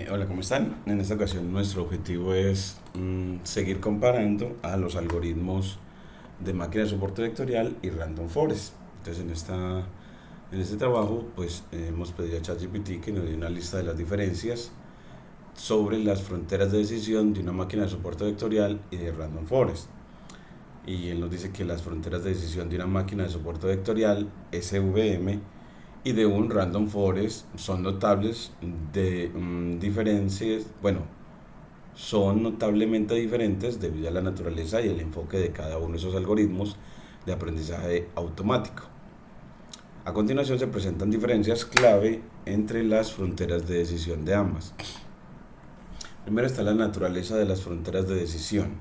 Hola, ¿cómo están? En esta ocasión nuestro objetivo es seguir comparando a los algoritmos de máquina de soporte vectorial y Random Forest. Entonces en este trabajo pues hemos pedido a ChatGPT que nos dé una lista de las diferencias sobre las fronteras de decisión de una máquina de soporte vectorial y de Random Forest. Y él nos dice que las fronteras de decisión de una máquina de soporte vectorial SVM y de un Random Forest son notables de diferencias, bueno, son notablemente diferentes debido a la naturaleza y el enfoque de cada uno de esos algoritmos de aprendizaje automático. A continuación se presentan diferencias clave entre las fronteras de decisión de ambas. Primero está la naturaleza de las fronteras de decisión.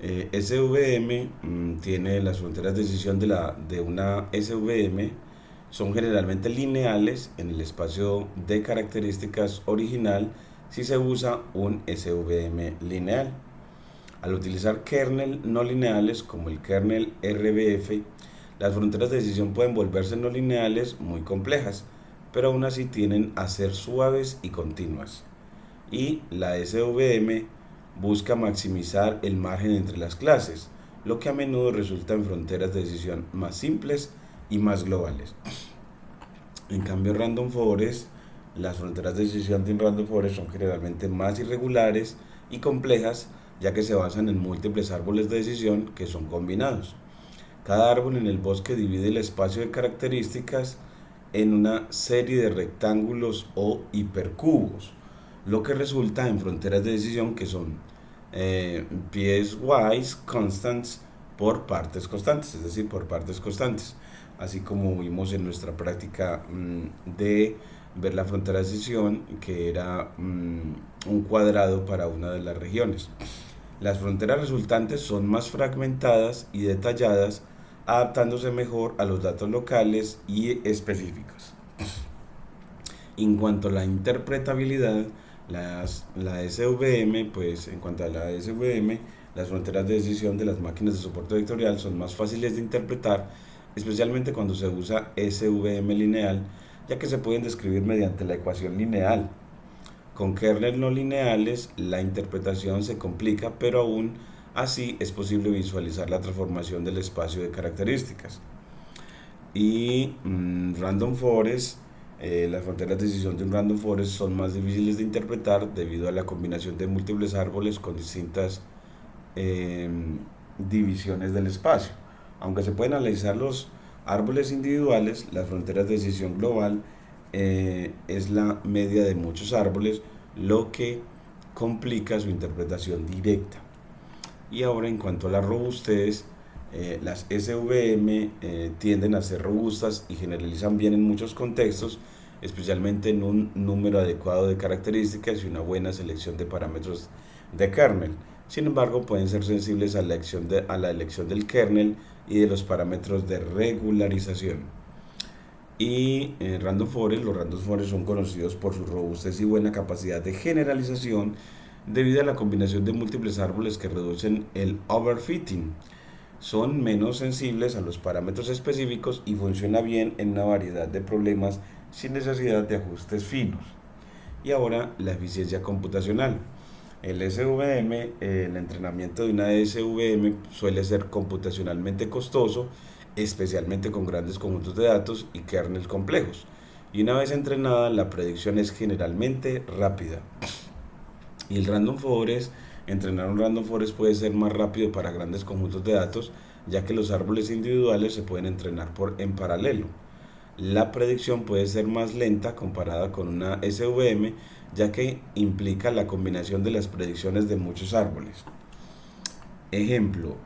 SVM tiene las fronteras de decisión de una SVM son generalmente lineales en el espacio de características original si se usa un SVM lineal. Al utilizar kernel no lineales como el kernel RBF, las fronteras de decisión pueden volverse no lineales muy complejas, pero aún así tienden a ser suaves y continuas. Y la SVM busca maximizar el margen entre las clases, lo que a menudo resulta en fronteras de decisión más simples y más globales. En cambio, Random Forest, las fronteras de decisión de un Random Forest son generalmente más irregulares y complejas, ya que se basan en múltiples árboles de decisión que son combinados. Cada árbol en el bosque divide el espacio de características en una serie de rectángulos o hipercubos, lo que resulta en fronteras de decisión que son piecewise constants por partes constantes, es decir, por partes constantes, así como vimos en nuestra práctica de ver la frontera de decisión, que era un cuadrado para una de las regiones. Las fronteras resultantes son más fragmentadas y detalladas, adaptándose mejor a los datos locales y específicos. En cuanto a la interpretabilidad, la SVM, pues en cuanto a la SVM, las fronteras de decisión de las máquinas de soporte vectorial son más fáciles de interpretar, especialmente cuando se usa SVM lineal, ya que se pueden describir mediante la ecuación lineal. Con kernels no lineales, la interpretación se complica, pero aún así es posible visualizar la transformación del espacio de características. Y Random Forest, las fronteras de decisión de un Random Forest son más difíciles de interpretar debido a la combinación de múltiples árboles con distintas eh, divisiones del espacio. Aunque se pueden analizar los árboles individuales, las fronteras de decisión global es la media de muchos árboles, lo que complica su interpretación directa. Y ahora en cuanto a la robustez, las SVM tienden a ser robustas y generalizan bien en muchos contextos, especialmente en un número adecuado de características y una buena selección de parámetros de kernel. Sin embargo, pueden ser sensibles a la elección del kernel y de los parámetros de regularización. Y los Random Forest son conocidos por su robustez y buena capacidad de generalización debido a la combinación de múltiples árboles que reducen el overfitting. Son menos sensibles a los parámetros específicos y funciona bien en una variedad de problemas sin necesidad de ajustes finos. Y ahora la eficiencia computacional. El SVM, el entrenamiento de una SVM suele ser computacionalmente costoso, especialmente con grandes conjuntos de datos y kernels complejos. Y una vez entrenada, la predicción es generalmente rápida. Y el Random Forest, entrenar un Random Forest puede ser más rápido para grandes conjuntos de datos, ya que los árboles individuales se pueden entrenar en paralelo. La predicción puede ser más lenta comparada con una SVM, ya que implica la combinación de las predicciones de muchos árboles. Ejemplo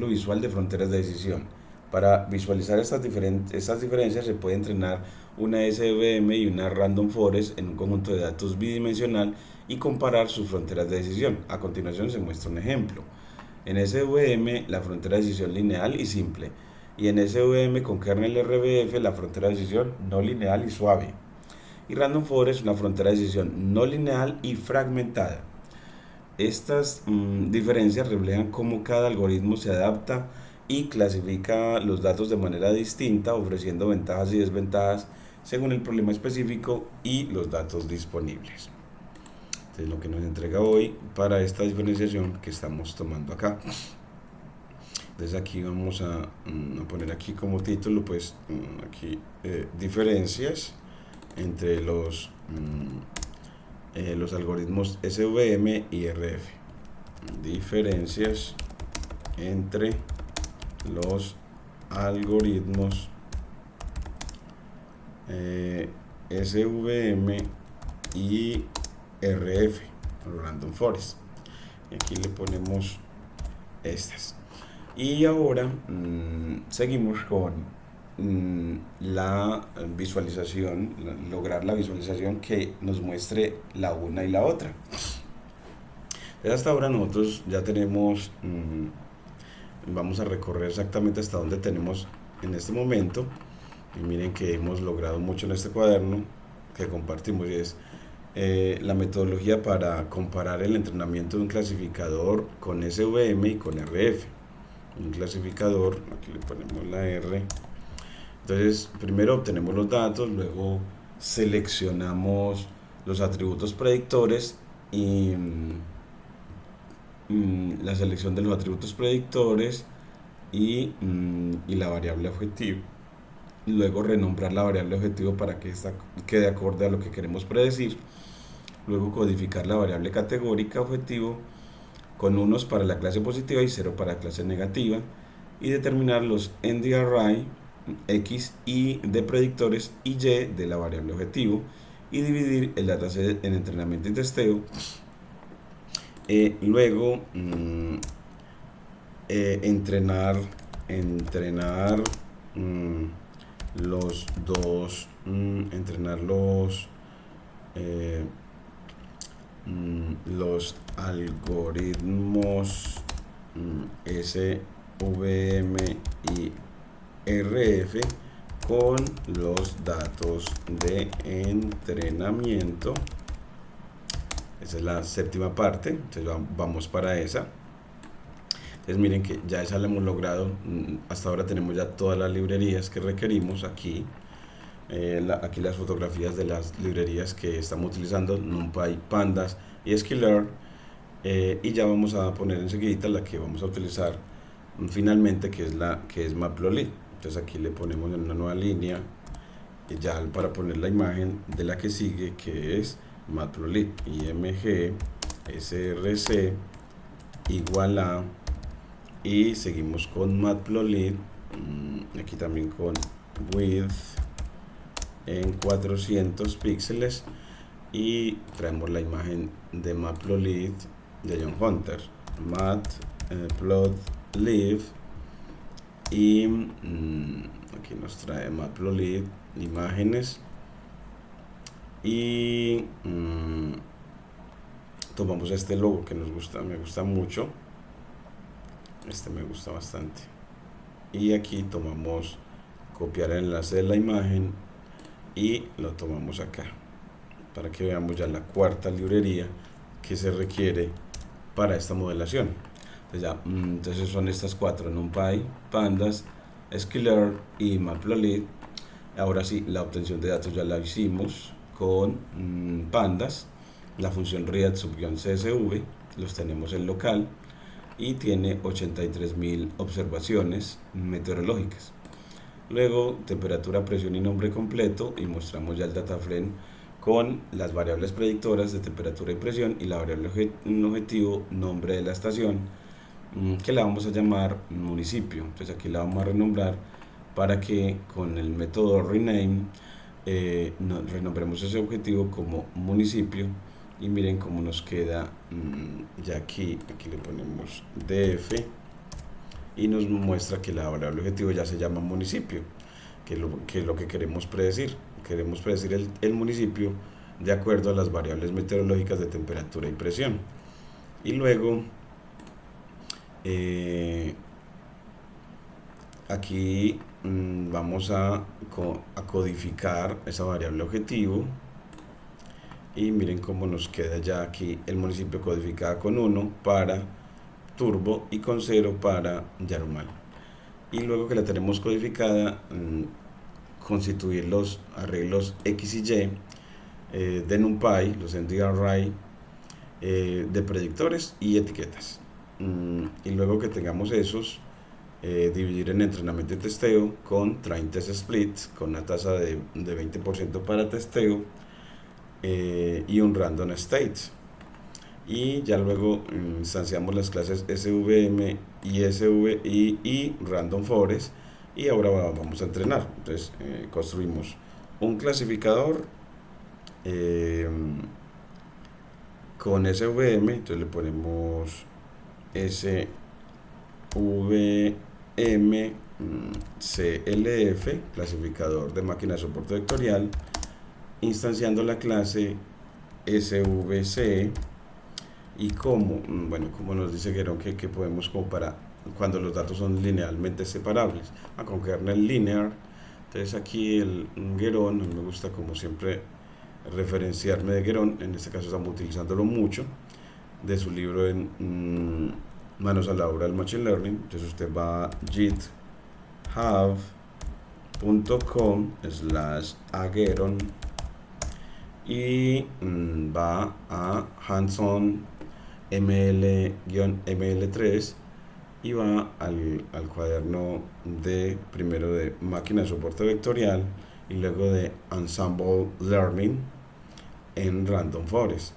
visual de fronteras de decisión. Para visualizar estas diferencias se puede entrenar una SVM y una Random Forest en un conjunto de datos bidimensional y comparar sus fronteras de decisión. A continuación se muestra un ejemplo. En SVM la frontera de decisión lineal y simple, y en SVM con kernel RBF la frontera de decisión no lineal y suave. Y Random Forest una frontera de decisión no lineal y fragmentada. Estas diferencias reflejan cómo cada algoritmo se adapta y clasifica los datos de manera distinta, ofreciendo ventajas y desventajas según el problema específico y los datos disponibles. Entonces lo que nos entrega hoy para esta diferenciación que estamos tomando acá. Entonces aquí vamos a poner aquí como título, pues aquí diferencias entre los algoritmos SVM y RF. Diferencias entre los algoritmos SVM y RF, Random Forest. Y aquí le ponemos estas. Y ahora seguimos con la visualización, lograr la visualización que nos muestre la una y la otra. Entonces hasta ahora nosotros ya tenemos, vamos a recorrer exactamente hasta donde tenemos en este momento. Y miren que hemos logrado mucho en este cuaderno que compartimos, y es la metodología para comparar el entrenamiento de un clasificador con SVM y con RF. Un clasificador, aquí le ponemos la R. Entonces primero obtenemos los datos, luego seleccionamos los atributos predictores y la selección de los atributos predictores y la variable objetivo. Luego renombrar la variable objetivo para que esta quede acorde a lo que queremos predecir. Luego codificar la variable categórica objetivo con unos para la clase positiva y 0 para la clase negativa, y determinar los NDRI X y de predictores y Y de la variable objetivo, y dividir el dataset en entrenamiento y testeo. Luego entrenar los dos, los algoritmos SVM y RF con los datos de entrenamiento. Esa es la séptima parte, entonces vamos para esa. Entonces miren que ya esa la hemos logrado. Hasta ahora tenemos ya todas las librerías que requerimos aquí. Aquí las fotografías de las librerías que estamos utilizando: NumPy, Pandas y Sklearn. Y ya vamos a poner enseguida la que vamos a utilizar finalmente, que es Matplotlib. Entonces aquí le ponemos en una nueva línea ya para poner la imagen de la que sigue, que es Matplotlib. img src igual a, y seguimos con Matplotlib, aquí también con width en 400 píxeles, y traemos la imagen de Matplotlib de John Hunter. Matplotlib, y aquí nos trae Matplotlib imágenes, y tomamos este logo que me gusta mucho, me gusta bastante, y aquí tomamos copiar el enlace de la imagen y lo tomamos acá para que veamos ya la cuarta librería que se requiere para esta modelación. Entonces son estas cuatro: NumPy, Pandas, Sklearn y Matplotlib. Ahora sí, la obtención de datos ya la hicimos con Pandas. La función read_csv los tenemos en local y tiene 83.000 observaciones meteorológicas. Luego temperatura, presión y nombre completo, y mostramos ya el dataframe con las variables predictoras de temperatura y presión, y la variable objetivo, nombre de la estación, que la vamos a llamar municipio. Entonces aquí la vamos a renombrar para que con el método rename renombremos ese objetivo como municipio. Y miren cómo nos queda ya aquí le ponemos df y nos muestra que la variable objetivo ya se llama municipio, que es lo que queremos predecir. Queremos predecir el municipio de acuerdo a las variables meteorológicas de temperatura y presión. Y luego aquí vamos a codificar esa variable objetivo, y miren cómo nos queda ya aquí el municipio codificada con 1 para Turbo y con 0 para Yarumal. Y luego que la tenemos codificada constituir los arreglos X y Y de NumPy, los NDArray, de predictores y etiquetas. Y luego que tengamos esos, dividir en entrenamiento y testeo con train test split, con una tasa de 20% para testeo, y un random state. Y ya luego instanciamos las clases SVM y random forest, y ahora vamos a entrenar. Entonces construimos un clasificador con SVM, entonces le ponemos SVM CLF, clasificador de máquina de soporte vectorial, instanciando la clase SVC. Y como nos dice Guerón que podemos, como para cuando los datos son linealmente separables, con kernel linear. Entonces aquí el Guerón, me gusta como siempre referenciarme de Guerón, en este caso estamos utilizándolo mucho, de su libro en Manos a la obra del Machine Learning. Entonces usted va a github.com/agueron y va a hands-on ml-ml3 y va al cuaderno de primero de máquina de soporte vectorial y luego de ensemble learning en random forest.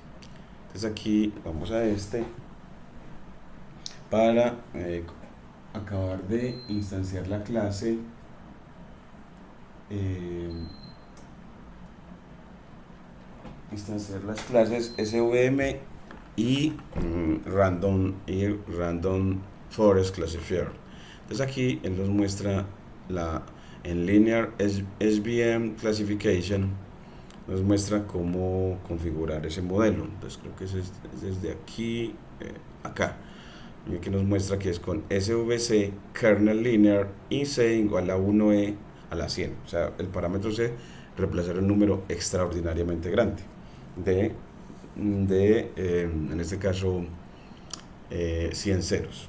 Entonces aquí vamos a para acabar de instanciar la clase instanciar las clases SVM y random forest classifier. Entonces aquí él nos muestra en linear SVM classification, nos muestra cómo configurar ese modelo. Entonces creo que es desde aquí acá, y aquí nos muestra que es con SVC kernel linear y C igual a 1e a la 100. O sea, el parámetro C reemplazar un número extraordinariamente grande en este caso 100 ceros.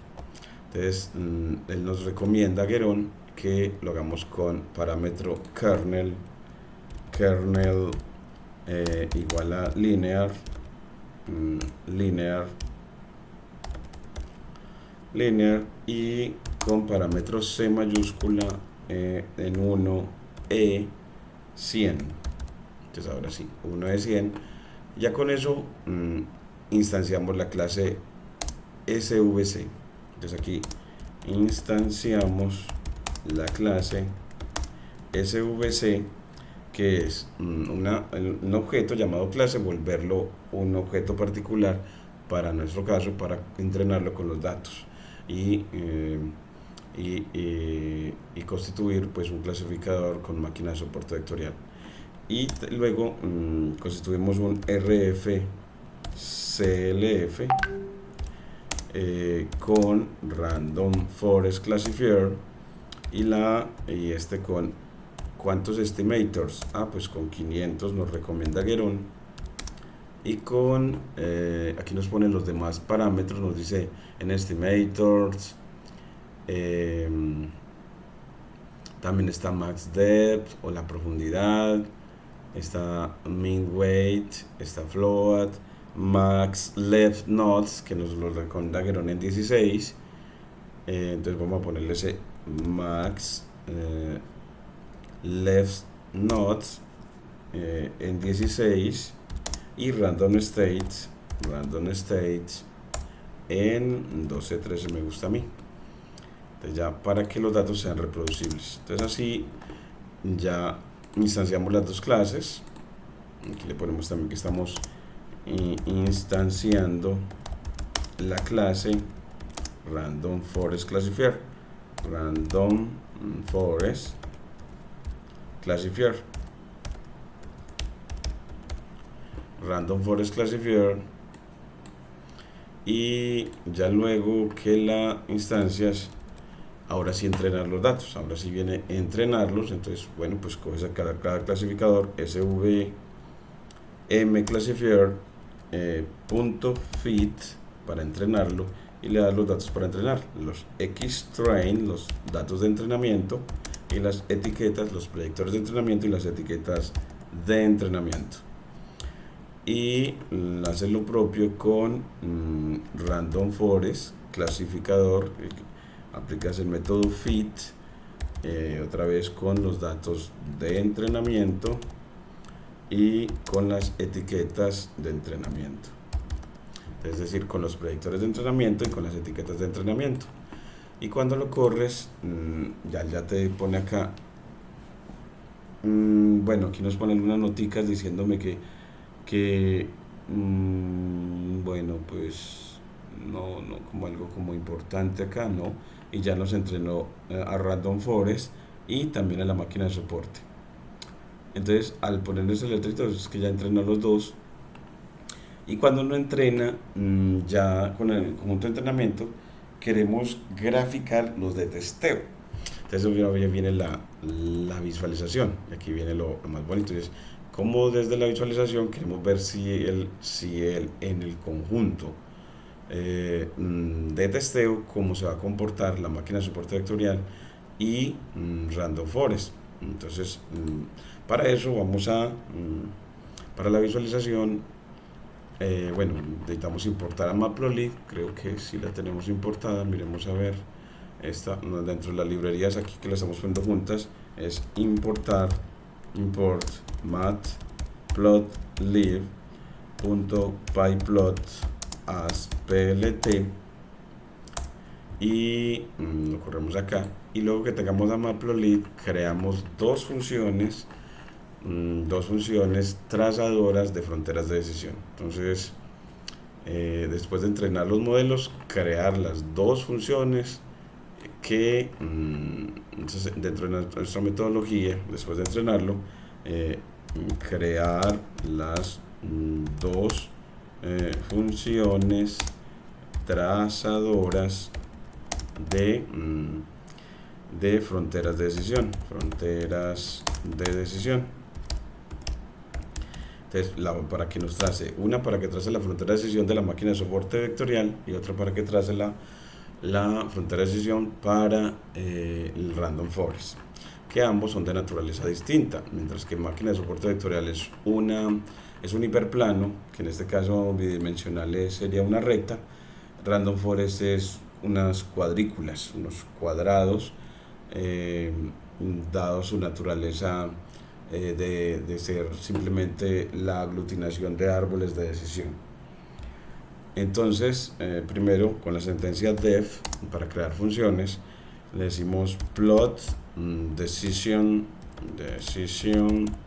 Entonces él nos recomienda, Guerón, que lo hagamos con parámetro kernel igual a linear y con parámetro C mayúscula en 1e 100. Entonces ahora sí, 1e 100. Ya con eso instanciamos la clase SVC. Entonces aquí instanciamos la clase SVC, que es un objeto llamado clase, volverlo un objeto particular para nuestro caso, para entrenarlo con los datos y constituir pues un clasificador con máquina de soporte vectorial. Y luego constituimos un RF CLF con random forest classifier y con cuántos estimators, pues con 500 nos recomienda Guerón, y con aquí nos ponen los demás parámetros, nos dice en estimators, también está max depth o la profundidad, está mean weight, está float, max left nodes, que nos lo recomienda Guerón en 16. Entonces vamos a ponerle ese max left nodes en 16 y random states en 12, 13 me gusta a mí. Entonces ya para que los datos sean reproducibles. Entonces así ya instanciamos las dos clases. Aquí le ponemos también que estamos instanciando la clase random forest classifier, random forest classifier, y ya luego que la instancias, ahora sí entrenar los datos, ahora sí viene entrenarlos. Entonces bueno, pues coges a cada clasificador svm classifier .fit para entrenarlo y le das los datos para entrenar, los xtrain, los datos de entrenamiento, y las etiquetas, los predictores de entrenamiento y las etiquetas de entrenamiento. Y hace lo propio con Random Forest, clasificador, aplicas el método fit, otra vez con los datos de entrenamiento y con las etiquetas de entrenamiento, es decir, con los predictores de entrenamiento y con las etiquetas de entrenamiento. Y cuando lo corres, ya te pone acá, bueno, aquí nos ponen unas noticas diciéndome que bueno, pues no, como algo como importante acá, ¿no? Y ya nos entrenó a Random Forest y también a la máquina de soporte. Entonces, al poner ese letrito, es que ya entrenó los dos. Y cuando uno entrena, ya con el conjunto de entrenamiento, queremos graficar los de testeo. Entonces, viene la visualización. Y aquí viene lo más bonito. Es como desde la visualización queremos ver si él en el conjunto de testeo, cómo se va a comportar la máquina de soporte vectorial y Random Forest. Entonces, para eso vamos a, para la visualización, bueno, necesitamos importar a Matplotlib. Creo que si la tenemos importada, miremos a ver, esta dentro de las librerías aquí que la estamos poniendo juntas, es import matplotlib.pyplot as plt y lo corremos acá, y luego que tengamos a Matplotlib creamos dos funciones trazadoras de fronteras de decisión. Entonces, después de entrenar los modelos, crear las dos funciones que dentro de nuestra metodología, después de entrenarlo, crear las dos funciones trazadoras de fronteras de decisión. Entonces, para que nos trace, una para que trace la frontera de decisión de la máquina de soporte vectorial y otra para que trace la frontera de decisión para el Random Forest, que ambos son de naturaleza distinta. Mientras que máquina de soporte vectorial es un hiperplano, que en este caso bidimensional sería una recta. Random Forest es unas cuadrículas, unos cuadrados, dado su naturaleza de ser simplemente la aglutinación de árboles de decisión. Entonces, primero con la sentencia def, para crear funciones, le decimos plot decision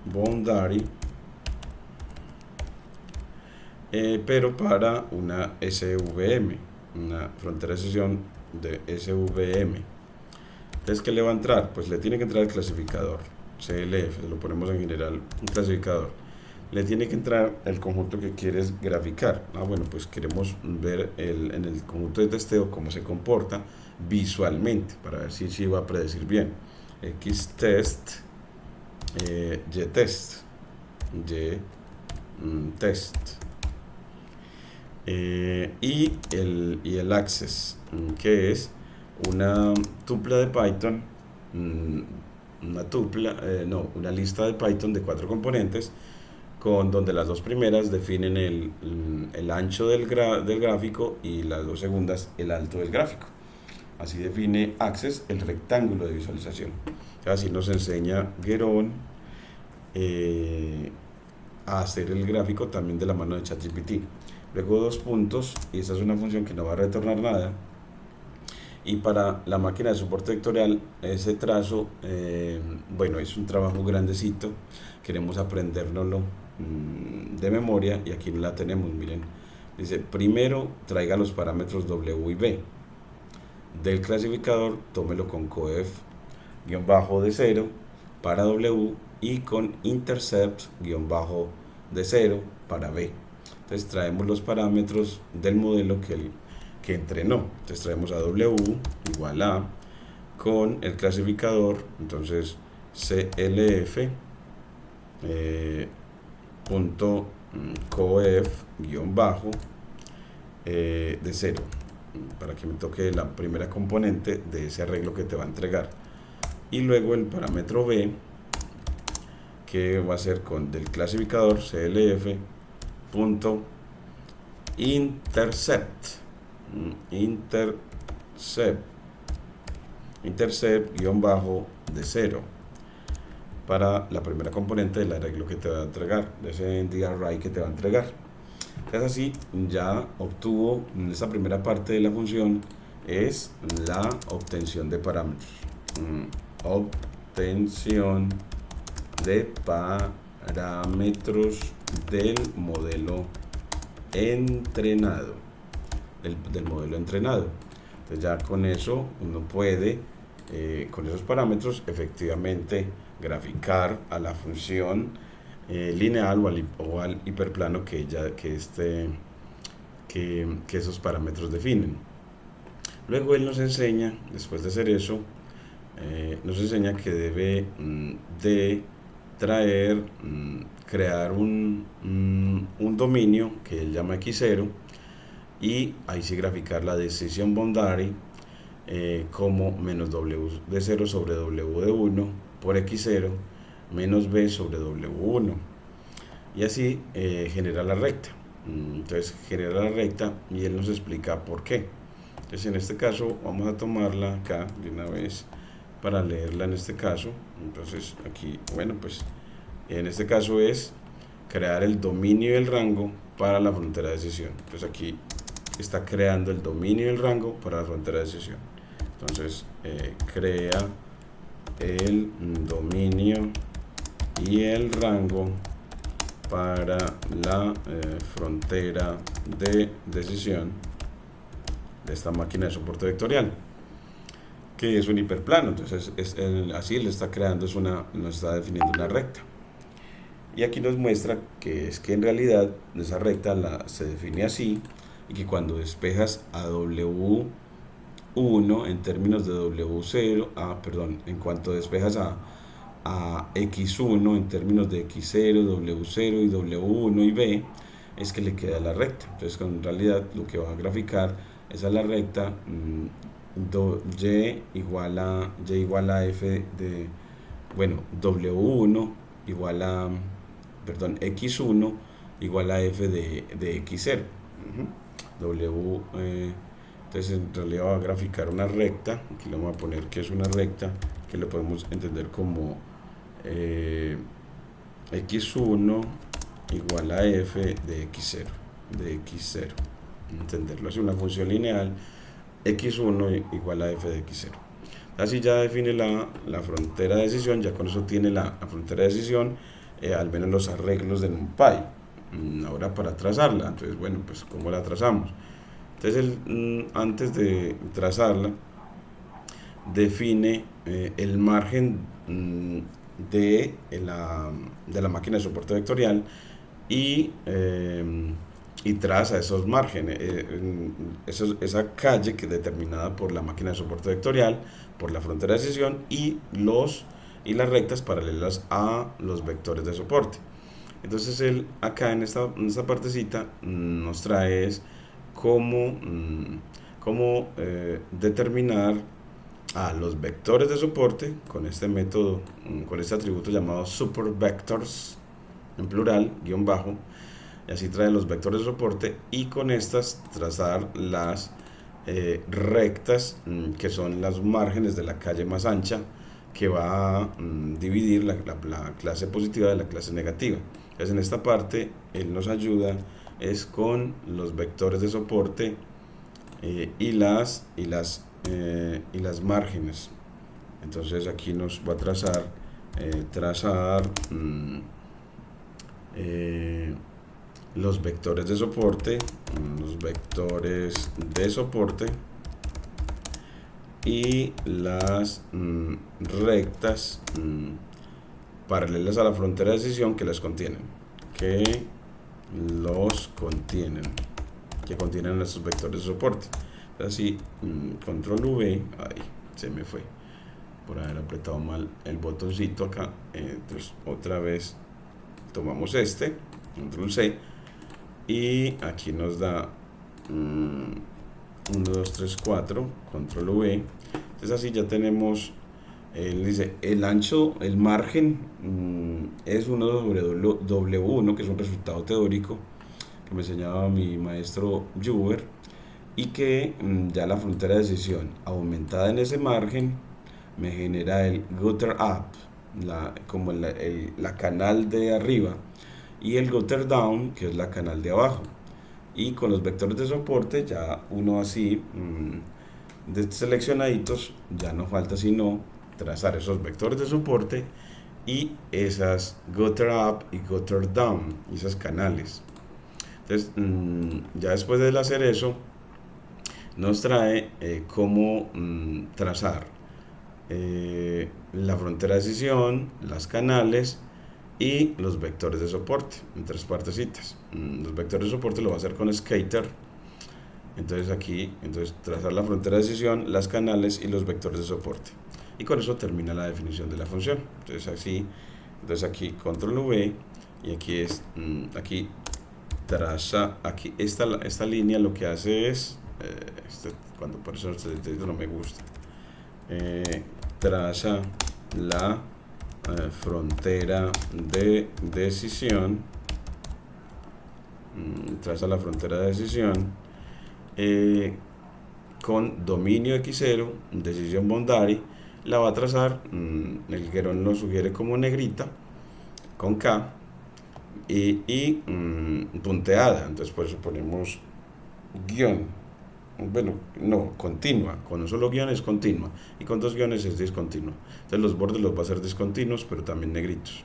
boundary, pero para una SVM, una frontera de decisión de SVM. Entonces, ¿qué le va a entrar? Pues le tiene que entrar el clasificador CLF, lo ponemos en general, un clasificador. Le tiene que entrar el conjunto que quieres graficar. Bueno, pues queremos ver en el conjunto de testeo cómo se comporta visualmente, para ver si va a predecir bien. Xtest, ytest, ytest, y el access, que es una tupla de Python, una lista de Python de 4 componentes, donde las dos primeras definen el ancho del gráfico y las dos segundas el alto del gráfico. Así define Access el rectángulo de visualización. Así nos enseña Geron a hacer el gráfico también de la mano de ChatGPT. Luego 2 puntos, y esta es una función que no va a retornar nada. Y para la máquina de soporte vectorial, ese trazo, bueno, es un trabajo grandecito, queremos aprendérnoslo de memoria, y aquí la tenemos, miren, dice: primero traiga los parámetros W y B del clasificador, tómelo con coef de 0 para W y con intercept de 0 para B. Entonces traemos los parámetros del modelo que entrenó. Entonces traemos a W igual a, con el clasificador, entonces CLF punto coef de 0, para que me toque la primera componente de ese arreglo que te va a entregar. y luego el parámetro b, que va a ser con del clasificador clf punto intercept guión bajo de 0 para la primera componente del arreglo que te va a entregar, de ese array que te va a entregar. Entonces así ya obtuvo en esta primera parte de la función es la obtención de parámetros. Obtención de parámetros del modelo entrenado. Del modelo entrenado. Entonces ya con eso uno puede, con esos parámetros, efectivamente graficar a la función lineal o al hiperplano que esos parámetros definen. Luego él nos enseña, después de hacer eso, nos enseña que debe de traer, crear un dominio que él llama x0, y ahí sí graficar la decision boundary como menos w de 0 sobre w de 1 por x0 menos b sobre w1, y así genera la recta. Entonces genera la recta y él nos explica por qué. Entonces en este caso vamos a tomarla acá de una vez para leerla en este caso. Entonces aquí, bueno, pues en este caso es crear el dominio y el rango para la frontera de decisión. Entonces aquí está creando el dominio y el rango para la frontera de decisión. Entonces crea el dominio y el rango para la frontera de decisión de esta máquina de soporte vectorial, que es un hiperplano. Entonces así le está creando, nos está definiendo una recta. Y aquí nos muestra que es que en realidad esa recta se define así, y que cuando despejas a W1 en términos de W0, en cuanto despejas a X1 en términos de X0, W0 y W1 y B, es que le queda la recta. Entonces en realidad lo que va a graficar es a la recta y igual a f de, W1 igual a, X1 igual a f de X0. Entonces en realidad va a graficar una recta. Aquí le vamos a poner que es una recta, que lo podemos entender como x1 igual a f de x0, entenderlo, es una función lineal, x1 igual a f de x0. Así ya define la frontera de decisión. Ya con eso tiene la frontera de decisión, al menos los arreglos de NumPy. Ahora para trazarla, entonces bueno, pues ¿cómo la trazamos? Entonces antes de trazarla define el margen de la máquina de soporte vectorial y traza esos márgenes, esa calle que es determinada por la máquina de soporte vectorial, por la frontera de decisión y las rectas paralelas a los vectores de soporte. Entonces él acá en esta partecita nos trae cómo determinar a los vectores de soporte con este método, con este atributo llamado supervectors, en plural, guión bajo, y así trae los vectores de soporte, y con estas trazar las rectas, que son los márgenes de la calle más ancha, que va a dividir la clase positiva de la clase negativa. Entonces en esta parte él nos ayuda es con los vectores de soporte y las márgenes. Entonces aquí nos va a trazar los vectores de soporte, y las rectas paralelas a la frontera de decisión que contienen estos vectores de soporte. Así, control V, ahí se me fue por haber apretado mal el botoncito acá. Entonces otra vez tomamos control C, y aquí nos da 1, 2, 3, 4, control V. Entonces así ya tenemos Él dice, el ancho, el margen es 1 sobre W1, que es un resultado teórico que me enseñaba mi maestro Juber, y que ya la frontera de decisión aumentada en ese margen me genera el gutter up, como la canal de arriba, y el gutter down, que es la canal de abajo. Y con los vectores de soporte, ya uno así, de seleccionaditos, ya no falta sino trazar esos vectores de soporte y esas gutter up y gutter down, esas canales. Entonces, ya después de hacer eso, nos trae cómo trazar la frontera de decisión, las canales y los vectores de soporte en tres partecitas. Los vectores de soporte lo va a hacer con Skater. Entonces aquí, trazar la frontera de decisión, las canales y los vectores de soporte. Y con eso termina la definición de la función. Entonces aquí control V y aquí aquí traza, aquí esta línea lo que hace es, cuando por eso este no me gusta, traza la frontera de decisión, con dominio X0, decisión boundary, la va a trazar, el Guerón lo sugiere como negrita, con K, y punteada, entonces por eso ponemos guión, bueno, no, continua, con un solo guión es continua, y con dos guiones es discontinua, entonces los bordes los va a hacer discontinuos, pero también negritos.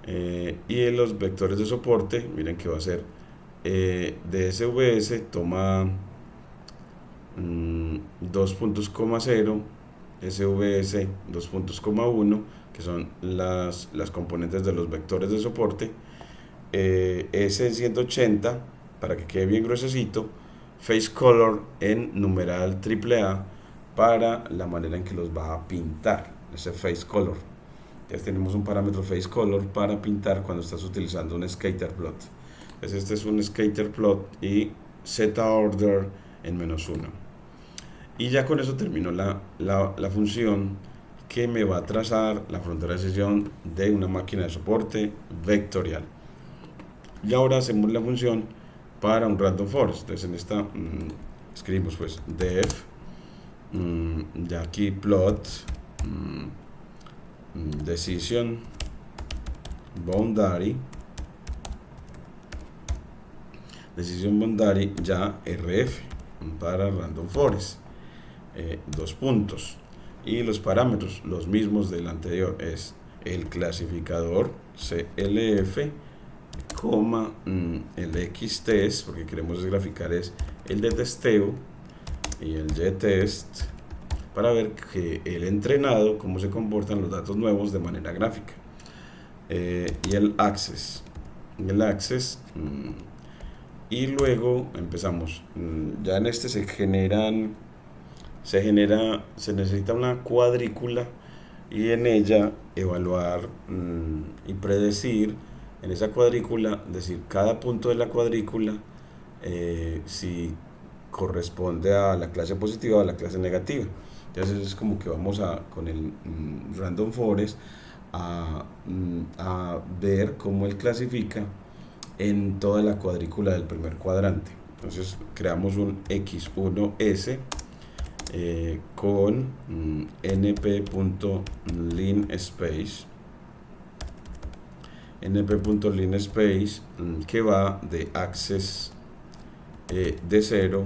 Y en los vectores de soporte, miren que va a ser DSVS, toma 2 puntos, 0, SVS 2 puntos, 1, que son las componentes de los vectores de soporte, S en 180 para que quede bien gruesecito, face color en numeral AAA para la manera en que los va a pintar, ese face color. Ya tenemos un parámetro face color para pintar cuando estás utilizando un scatter plot. Entonces este es un scatter plot y z order en -1. Y ya con eso terminó la función que me va a trazar la frontera de decisión de una máquina de soporte vectorial. Y ahora hacemos la función para un random forest. Entonces en esta escribimos pues def, ya aquí plot, decision boundary, ya rf para random forest, 2 puntos, y los parámetros los mismos del anterior, es el clasificador clf, el xtest, porque queremos graficar es el de testeo, y el ytest para ver que el entrenado, cómo se comportan los datos nuevos de manera gráfica, y el access, y luego empezamos. Ya en este se necesita una cuadrícula, y en ella evaluar y predecir en esa cuadrícula, decir cada punto de la cuadrícula si corresponde a la clase positiva o a la clase negativa. Entonces es como que vamos con el random forest a ver cómo él clasifica en toda la cuadrícula del primer cuadrante. Entonces creamos un x1s con np.linspace que va de access de 0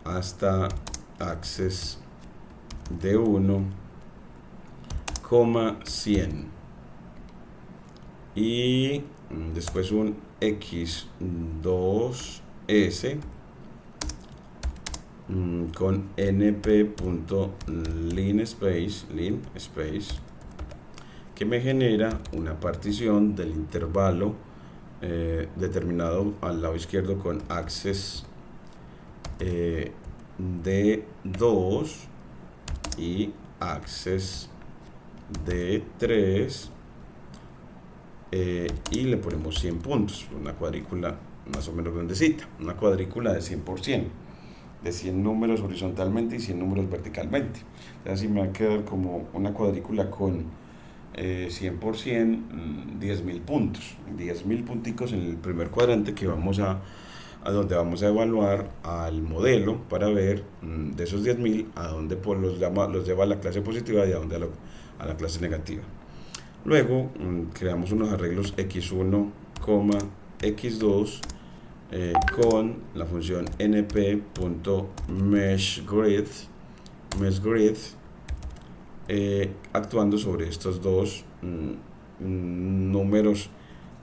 hasta access de 1, 100, y después un x2s con np.linspace que me genera una partición del intervalo determinado al lado izquierdo con access de 2 y access de 3, y le ponemos 100 puntos, una cuadrícula más o menos grandecita, una cuadrícula de 100%. de 100 números horizontalmente y 100 números verticalmente. Así me va a quedar como una cuadrícula con 100 por 100, 10.000 puntos, 10.000 punticos en el primer cuadrante que vamos a donde vamos a evaluar al modelo para ver de esos 10.000 a dónde los lleva a la clase positiva y a dónde a la clase negativa. Luego creamos unos arreglos x1, x2 con la función np.meshGrid actuando sobre estos dos números,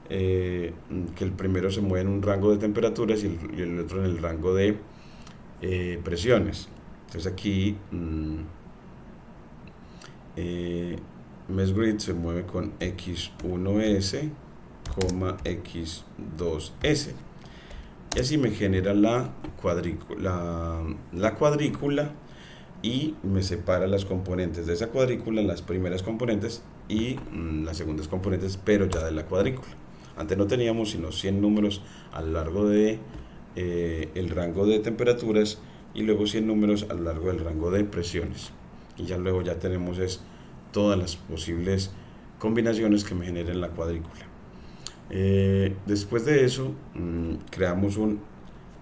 que el primero se mueve en un rango de temperaturas y el otro en el rango de presiones. Entonces aquí meshGrid se mueve con x1s, x2s, y así me genera la cuadrícula y me separa las componentes de esa cuadrícula, las primeras componentes y las segundas componentes, pero ya de la cuadrícula. Antes no teníamos sino 100 números a lo largo de el rango de temperaturas y luego 100 números a lo largo del rango de presiones, y ya luego ya tenemos todas las posibles combinaciones que me generen la cuadrícula. Después de eso creamos un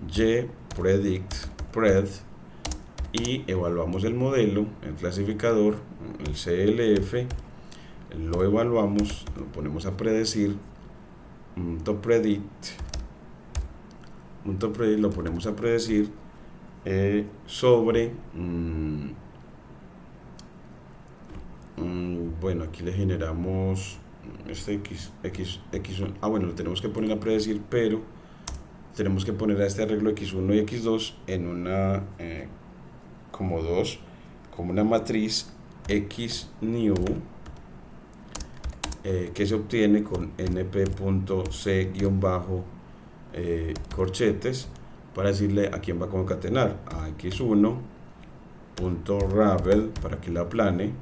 gPredictPred y evaluamos el modelo, el clasificador, el CLF, lo evaluamos, lo ponemos a predecir, .predict lo ponemos a predecir sobre bueno, aquí le generamos este x1, bueno, lo tenemos que poner a predecir, pero tenemos que poner a este arreglo x1 y x2 en una como una matriz xnew que se obtiene con np.c-corchetes para decirle a quién va a concatenar, a x1.ravel para que la aplane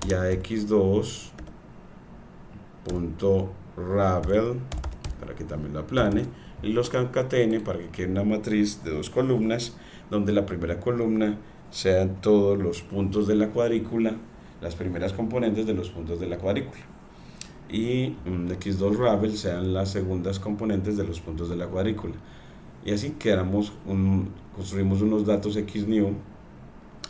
y a x2.ravel para que también la aplane, y los concatene para que quede una matriz de dos columnas, donde la primera columna sean todos los puntos de la cuadrícula, las primeras componentes de los puntos de la cuadrícula, y x2 ravel sean las segundas componentes de los puntos de la cuadrícula. Y así construimos unos datos xnew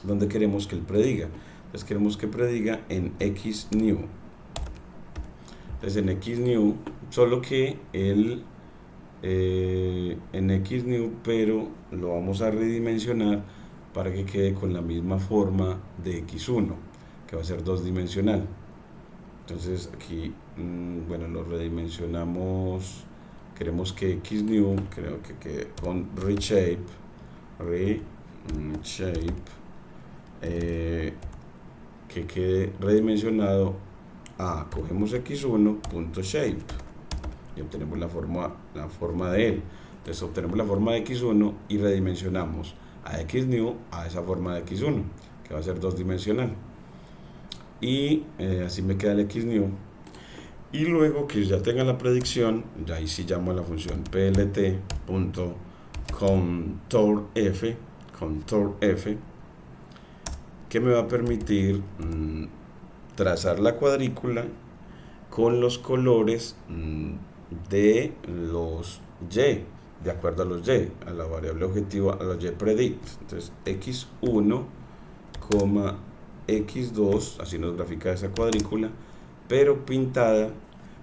donde queremos que él prediga. Entonces queremos que prediga en xnew. Entonces en xnew, solo que en xnew, pero lo vamos a redimensionar para que quede con la misma forma de x1, que va a ser 2-dimensional. Entonces aquí, bueno, lo redimensionamos. Queremos que xnew, creo que quede con reshape, que quede redimensionado a, cogemos x1.shape y obtenemos la forma de él. Entonces obtenemos la forma de x1 y redimensionamos a xnew a esa forma de x1, que va a ser 2-dimensional, y así me queda el xnew. Y luego que ya tenga la predicción, ya ahí sí llamo a la función plt.contourf, que me va a permitir trazar la cuadrícula con los colores de los y, de acuerdo a los y, a la variable objetiva, a los yPredict. Entonces x1, x2, así nos grafica esa cuadrícula, pero pintada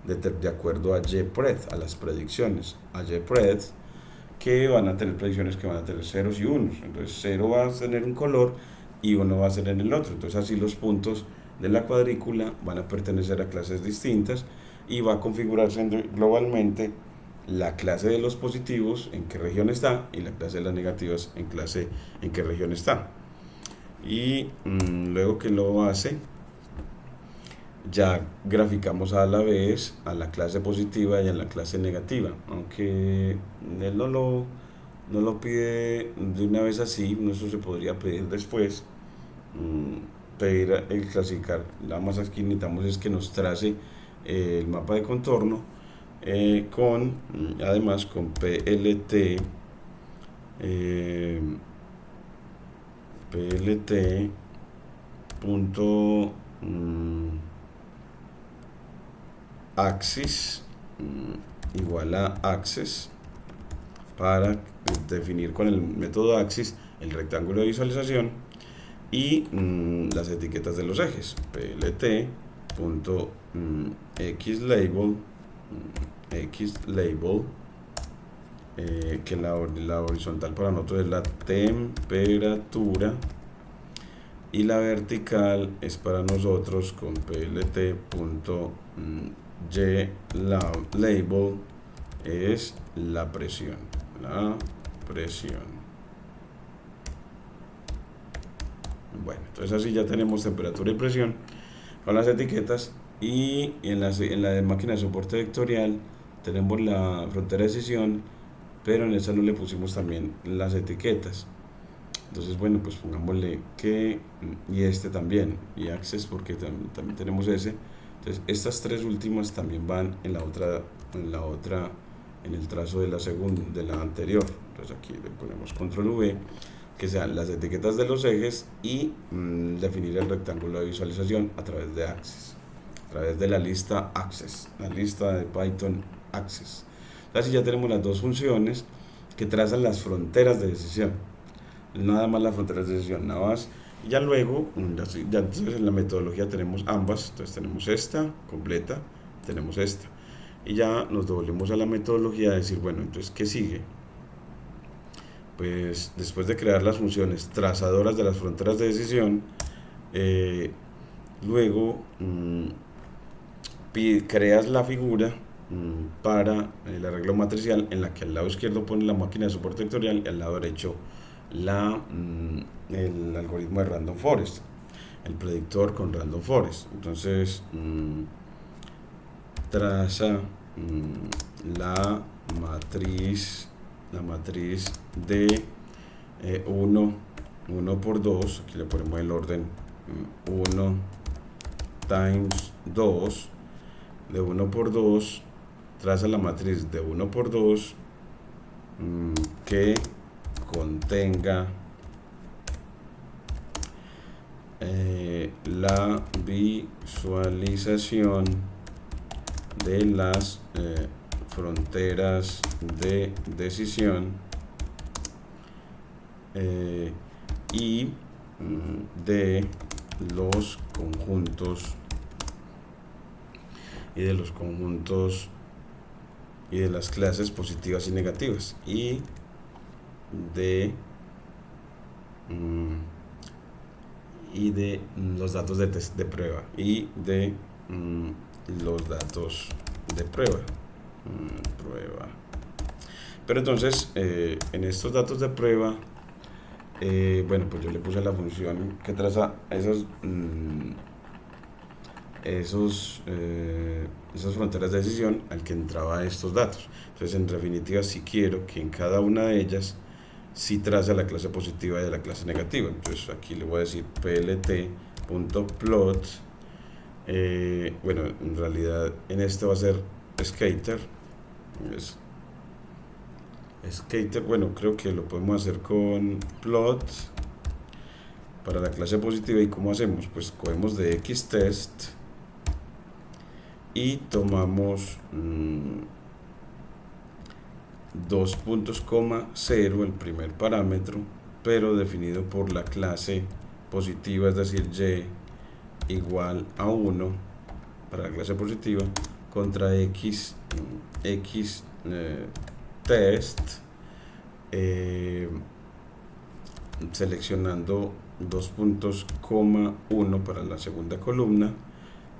de acuerdo a yPred, a las predicciones, a yPred, que van a tener predicciones que van a tener ceros y unos. Entonces 0 va a tener un color y 1 va a ser en el otro. Entonces así los puntos de la cuadrícula van a pertenecer a clases distintas y va a configurarse globalmente la clase de los positivos en qué región está y la clase de las negativas en qué región está. Y luego que lo hace, ya graficamos a la vez a la clase positiva y a la clase negativa, aunque él no lo pide de una vez así. Eso se podría pedir después, pedir el clasificar. Nada más aquí necesitamos es que nos trace el mapa de contorno además con plt plt punto axis igual a access para definir con el método axis el rectángulo de visualización y las etiquetas de los ejes. plt punto xlabel que la horizontal para nosotros es la temperatura y la vertical es para nosotros con plt.glabel es la presión. Bueno, entonces así ya tenemos temperatura y presión con las etiquetas, y en la de máquina de soporte vectorial tenemos la frontera de decisión, pero en esa no le pusimos también las etiquetas. Entonces, bueno, pues pongámosle que, y este también, y access porque también tenemos ese. Entonces, estas tres últimas también van en la otra, en el trazo de la segunda, de la anterior. Entonces aquí le ponemos control V, que sean las etiquetas de los ejes y definir el rectángulo de visualización a través de access, a través de la lista access, la lista de Python access. Así ya tenemos las dos funciones que trazan las fronteras de decisión. Nada más las fronteras de decisión, nada más. Y ya luego, ya entonces en la metodología tenemos ambas. Entonces tenemos esta completa, tenemos esta. Y ya nos devolvemos a la metodología a decir, bueno, entonces, ¿qué sigue? Pues después de crear las funciones trazadoras de las fronteras de decisión, luego creas la figura para el arreglo matricial, en la que al lado izquierdo pone la máquina de soporte vectorial y al lado derecho el algoritmo de Random Forest, el predictor con Random Forest. Entonces traza la matriz de 1 por 2, aquí le ponemos el orden 1 times 2, de 1 por 2, traza la matriz de 1 por 2 que contenga la visualización de las fronteras de decisión y de los conjuntos y de las clases positivas y negativas y de los datos de prueba y de los datos de prueba. Pero entonces en estos datos de prueba, bueno, pues yo le puse la función que traza esas fronteras de decisión al que entraba estos datos. Entonces, en definitiva, si quiero que en cada una de ellas sí traza la clase positiva y de la clase negativa, entonces aquí le voy a decir plt.plot. Bueno, en realidad en este va a ser skater. Skater, bueno, creo que lo podemos hacer con plot para la clase positiva. ¿Y cómo hacemos? Pues cogemos de xtest y tomamos 2.0, el primer parámetro, pero definido por la clase positiva, es decir, y igual a 1 para la clase positiva, contra test, seleccionando 2.1 para la segunda columna,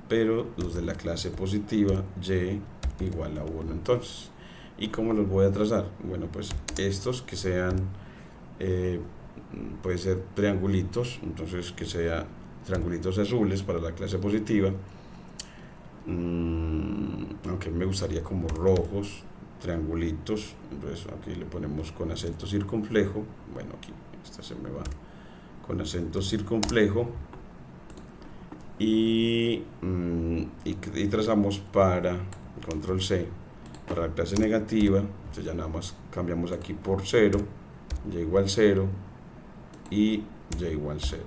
pero los de la clase positiva y igual a 1. Entonces, ¿y cómo los voy a trazar? Bueno, pues estos que sean, puede ser triangulitos, entonces que sea triangulitos azules para la clase positiva, aunque me gustaría como rojos, triangulitos. Entonces aquí le ponemos con acento circunflejo. Bueno, aquí esta se me va con acento circunflejo y trazamos para control C para la clase negativa. Entonces ya nada más cambiamos aquí por 0, y igual 0, y y igual 0.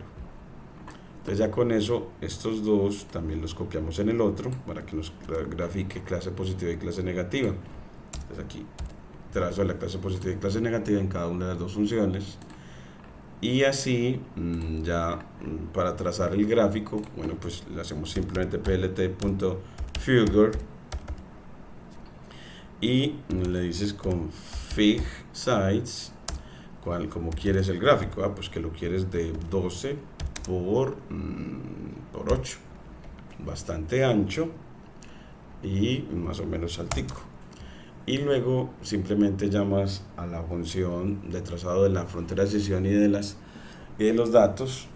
Entonces ya con eso, estos dos también los copiamos en el otro para que nos grafique clase positiva y clase negativa. Entonces aquí trazo la clase positiva y clase negativa en cada una de las dos funciones. Y así ya para trazar el gráfico, bueno, pues le hacemos simplemente plt.figure y le dices config size, como quieres el gráfico, pues que lo quieres de 12 por 8, bastante ancho y más o menos saltico. Y luego simplemente llamas a la función de trazado de la frontera de decisión y de los datos.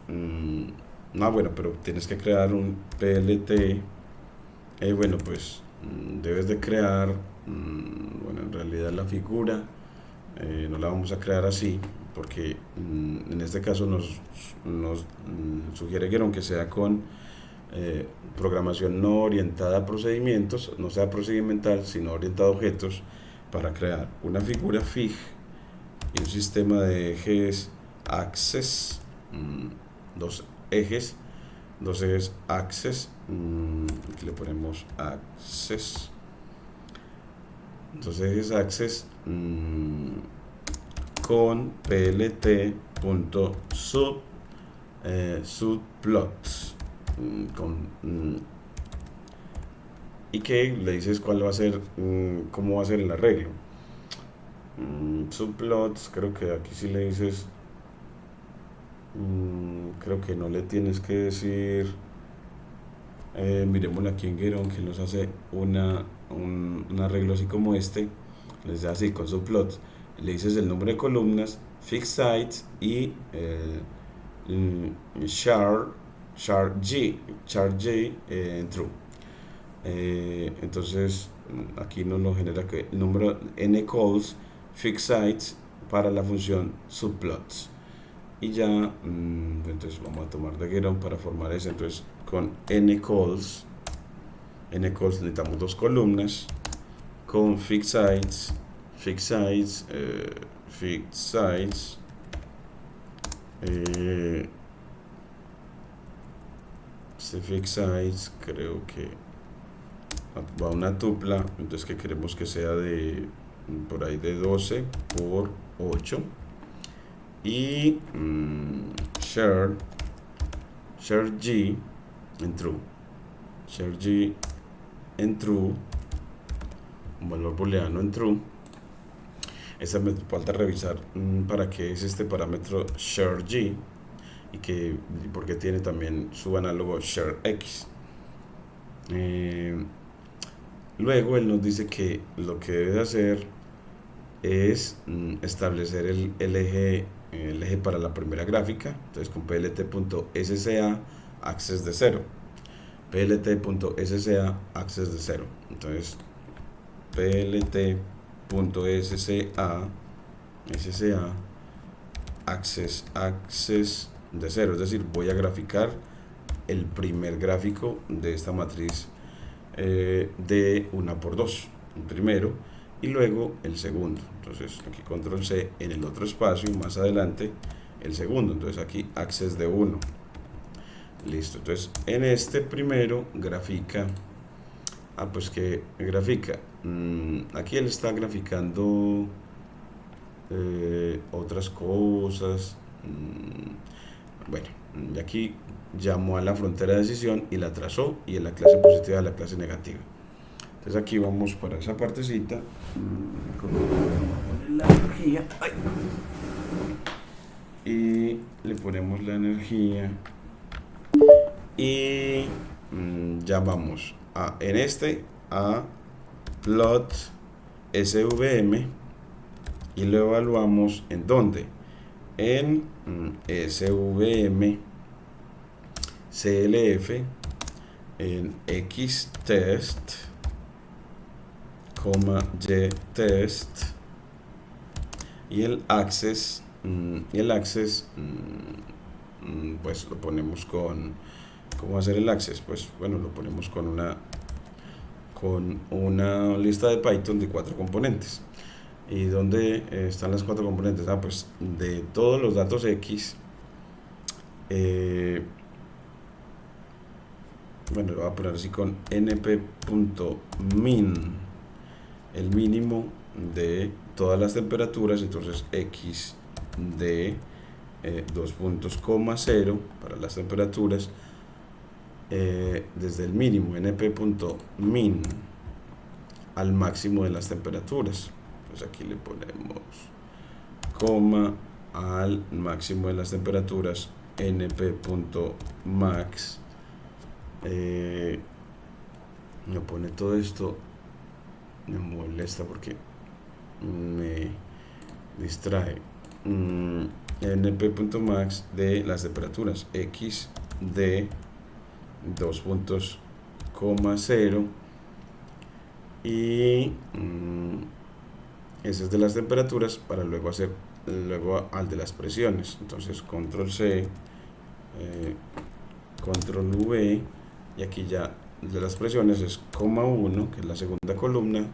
Bueno, pero tienes que crear un PLT. Bueno, pues debes de crear, bueno, en realidad la figura no la vamos a crear así, porque en este caso nos sugirieron que sea con programación no orientada a procedimientos, no sea procedimental, sino orientada a objetos, para crear una figura fig y un sistema de ejes axes, dos ejes axes, aquí le ponemos axes, dos ejes axes, con plt.subplots, y que le dices cuál va a ser, cómo va a ser el arreglo. Subplots, creo que aquí sí le dices, creo que no le tienes que decir, miremoslo aquí en Geron, que nos hace un arreglo así como este, les da así con subplots, le dices el nombre de columnas, fixed sites y char G en true. Entonces aquí nos lo genera que el número n calls fixed sites para la función subplots, y ya entonces vamos a tomar de Geron para formar eso. Entonces con n calls necesitamos dos columnas con fixed sites fixed sites creo que va una tupla, entonces que queremos que sea de por ahí de 12 por 8, y share G en true, un valor booleano en true. Esta me falta revisar para qué es este parámetro share G y porque tiene también su análogo share X. Luego él nos dice que lo que debe hacer es establecer el eje para la primera gráfica. Entonces con plt.sca access de 0, plt.sca access de 0. Entonces plt.sca access de 0, es decir, voy a graficar el primer gráfico de esta matriz de 1 por 2, el primero, y luego el segundo. Entonces aquí control C, en el otro espacio más adelante el segundo, entonces aquí access de 1. Listo, entonces en este primero grafica, pues que grafica, aquí él está graficando otras cosas. Bueno, y aquí llamó a la frontera de decisión y la trazó, y en la clase positiva a la clase negativa. Entonces aquí vamos para esa partecita, la energía, y le ponemos la energía, y ya vamos en este a plot svm, y lo evaluamos en ¿dónde? En svm clf, en xtest, ytest, y el access, pues lo ponemos con, ¿cómo hacer el access? Pues bueno, lo ponemos con una lista de Python de 4 componentes. ¿Y dónde están las 4 componentes? Pues de todos los datos X, Bueno, lo voy a poner así con np.min, el mínimo de todas las temperaturas. Entonces x de 2 puntos, 0 para las temperaturas, desde el mínimo np.min al máximo de las temperaturas. Pues aquí le ponemos coma al máximo de las temperaturas np.max. Me pone todo esto, me molesta porque me distrae. np.max de las temperaturas x de 2 puntos, 0 y ese es de las temperaturas, para luego hacer al de las presiones. Entonces control C, control V, y aquí ya de las presiones es coma 1, que es la segunda columna.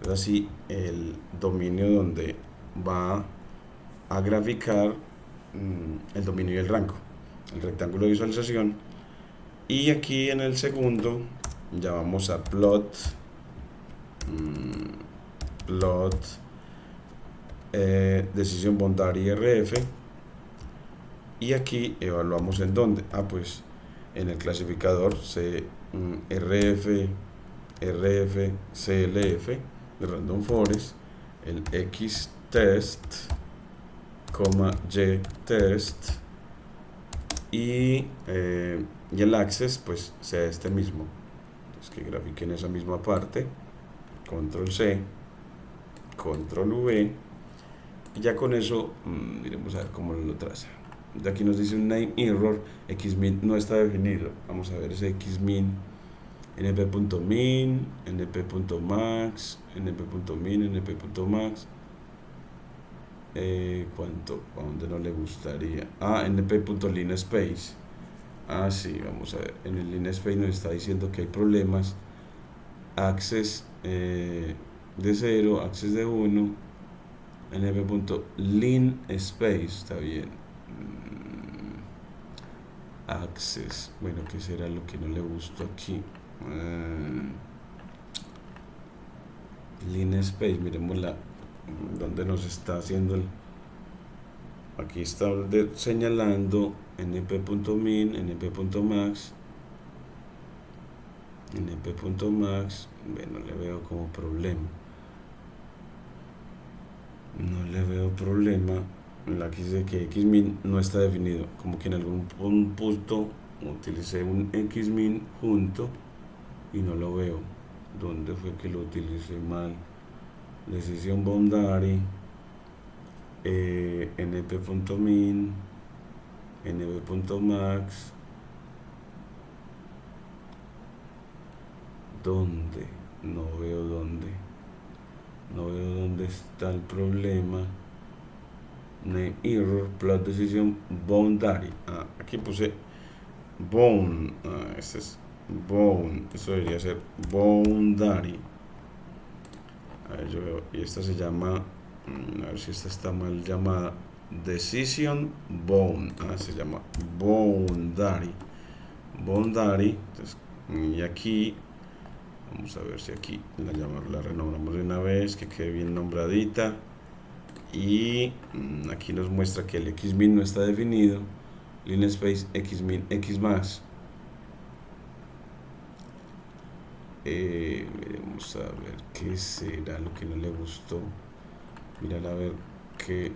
Es así el dominio donde va a graficar el dominio y el rango, el rectángulo de visualización. Y aquí en el segundo ya vamos a plot decisión boundary RF, y aquí evaluamos en dónde. Pues en el clasificador RF CLF de Random Forest, el X test, Y test, y el access pues sea este mismo. Entonces que grafiquen esa misma parte, control C, control V, y ya con eso iremos a ver cómo lo traza. De aquí nos dice un name error, xmin no está definido. Vamos a ver ese xmin, np.min, np.max, np.min, np.max. ¿Cuánto? ¿A dónde no le gustaría? np.linspace. Sí, vamos a ver. En el linspace nos está diciendo que hay problemas. Access de 0, access de 1, np.linspace, está bien. Access, bueno, ¿qué será lo que no le gustó aquí? Linspace, miremos donde nos está haciendo aquí está señalando np.min, np.max, np.max. Bueno, le veo como problema, no le veo problema. Aquí dice que xmin no está definido, como que en algún punto utilicé un xmin junto y no lo veo. ¿Dónde fue que lo utilicé mal? Decisión boundary, np.min, np.max. ¿Dónde? No veo dónde está el problema. Name error, plot decision boundary. Aquí puse bound. Este es bound. Esto debería ser boundary. A ver, yo veo. Y esta se llama. A ver si esta está mal llamada. Decision bound. Se llama boundary. Boundary. Entonces, y aquí. Vamos a ver si aquí la renombramos de una vez, que quede bien nombradita. Y aquí nos muestra que el xmin no está definido. Linspace xmin xmax. Veremos a ver qué será lo que no le gustó. Mirar a ver que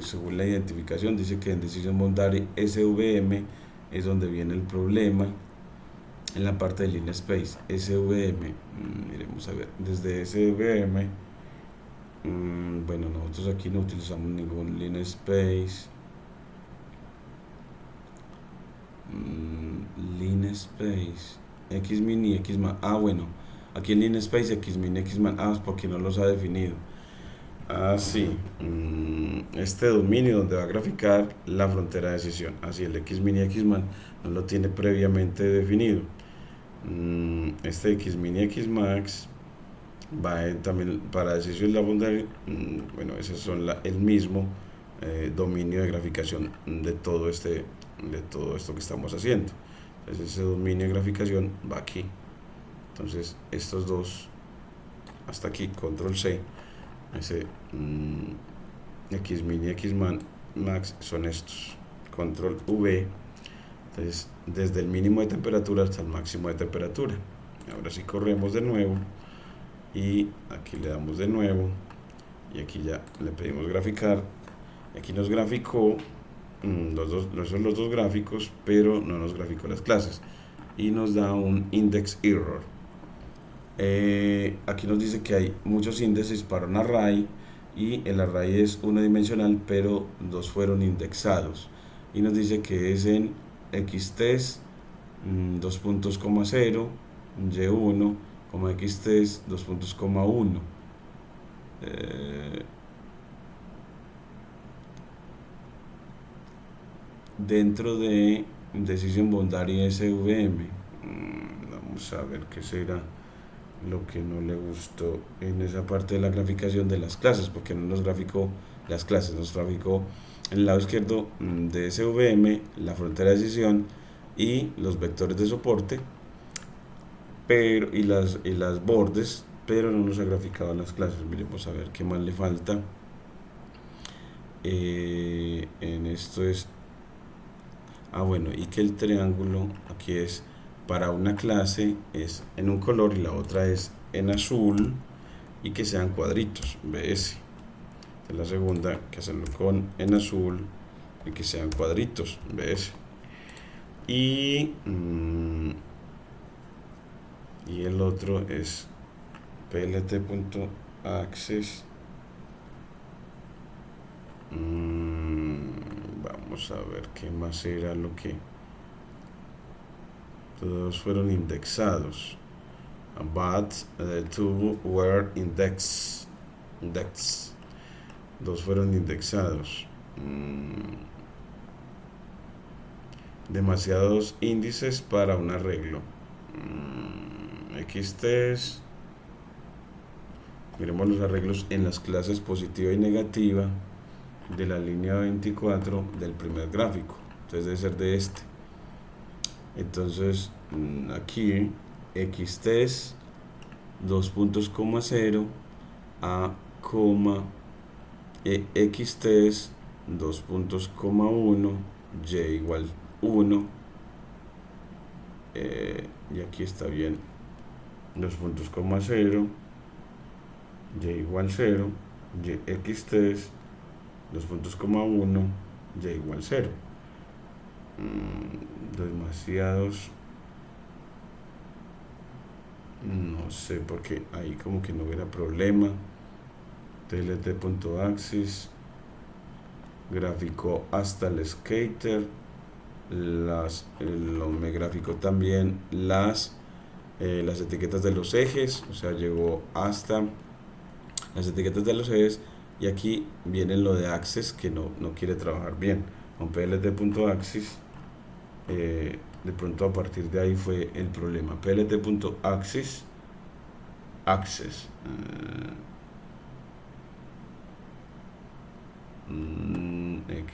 según la identificación dice que en Decision Boundary SVM es donde viene el problema, en la parte de Linspace. SVM, miremos a ver, desde SVM. Bueno, nosotros aquí no utilizamos ningún Linspace. Linspace xmin y xman. Bueno, aquí en Linspace xmin xman. Porque no los ha definido. Sí, este dominio donde va a graficar la frontera de decisión. Así el xmin y xman no lo tiene previamente definido. Este xmin y xmax va también para decisión la boundary. Bueno, esos son el mismo. dominio de graficación de todo esto que estamos haciendo. Entonces ese dominio de graficación va aquí. Entonces estos dos hasta aquí, control C, ese Xmin y Xman max son estos, control V. Entonces desde el mínimo de temperatura hasta el máximo de temperatura. Ahora sí corremos de nuevo y aquí le damos de nuevo y aquí ya le pedimos graficar. Aquí nos graficó son los dos gráficos, pero no nos graficó las clases y nos da un index error. Aquí nos dice que hay muchos índices para un array y el array es unidimensional, pero dos fueron indexados y nos dice que es en xtest 2.0 y1, xtest 2.1. Dentro de Decision Boundary SVM, vamos a ver qué será lo que no le gustó en esa parte de la graficación de las clases, porque no nos graficó las clases, nos graficó en el lado izquierdo de SVM la frontera de decisión y los vectores de soporte, pero y las bordes, pero no nos ha graficado las clases. Miremos a ver qué más le falta. En esto es bueno, y que el triángulo aquí es para una clase es en un color y la otra es en azul y que sean cuadritos, ¿ves? Es la segunda, que hacerlo en azul y que sean cuadritos, ¿ves? Y el otro es plt.access. Vamos a ver qué más era lo que todos fueron indexados, but the two were indexed. Dos fueron indexados. Demasiados índices para un arreglo. Xtest. Miremos los arreglos en las clases positiva y negativa de la línea 24 del primer gráfico. Entonces debe ser de este. Entonces aquí xtest 2.0 a xtest 2.1 y igual 1 y aquí está bien 2.0 y igual 0 y xtest 2.1 y igual 0. Demasiados, no sé, porque ahí como que no hubiera problema. tlt.axis graficó hasta el skater, me graficó también las etiquetas de los ejes, o sea, llegó hasta las etiquetas de los ejes. Y aquí viene lo de access que no quiere trabajar bien con plt.axis. De pronto a partir de ahí fue el problema. plt.access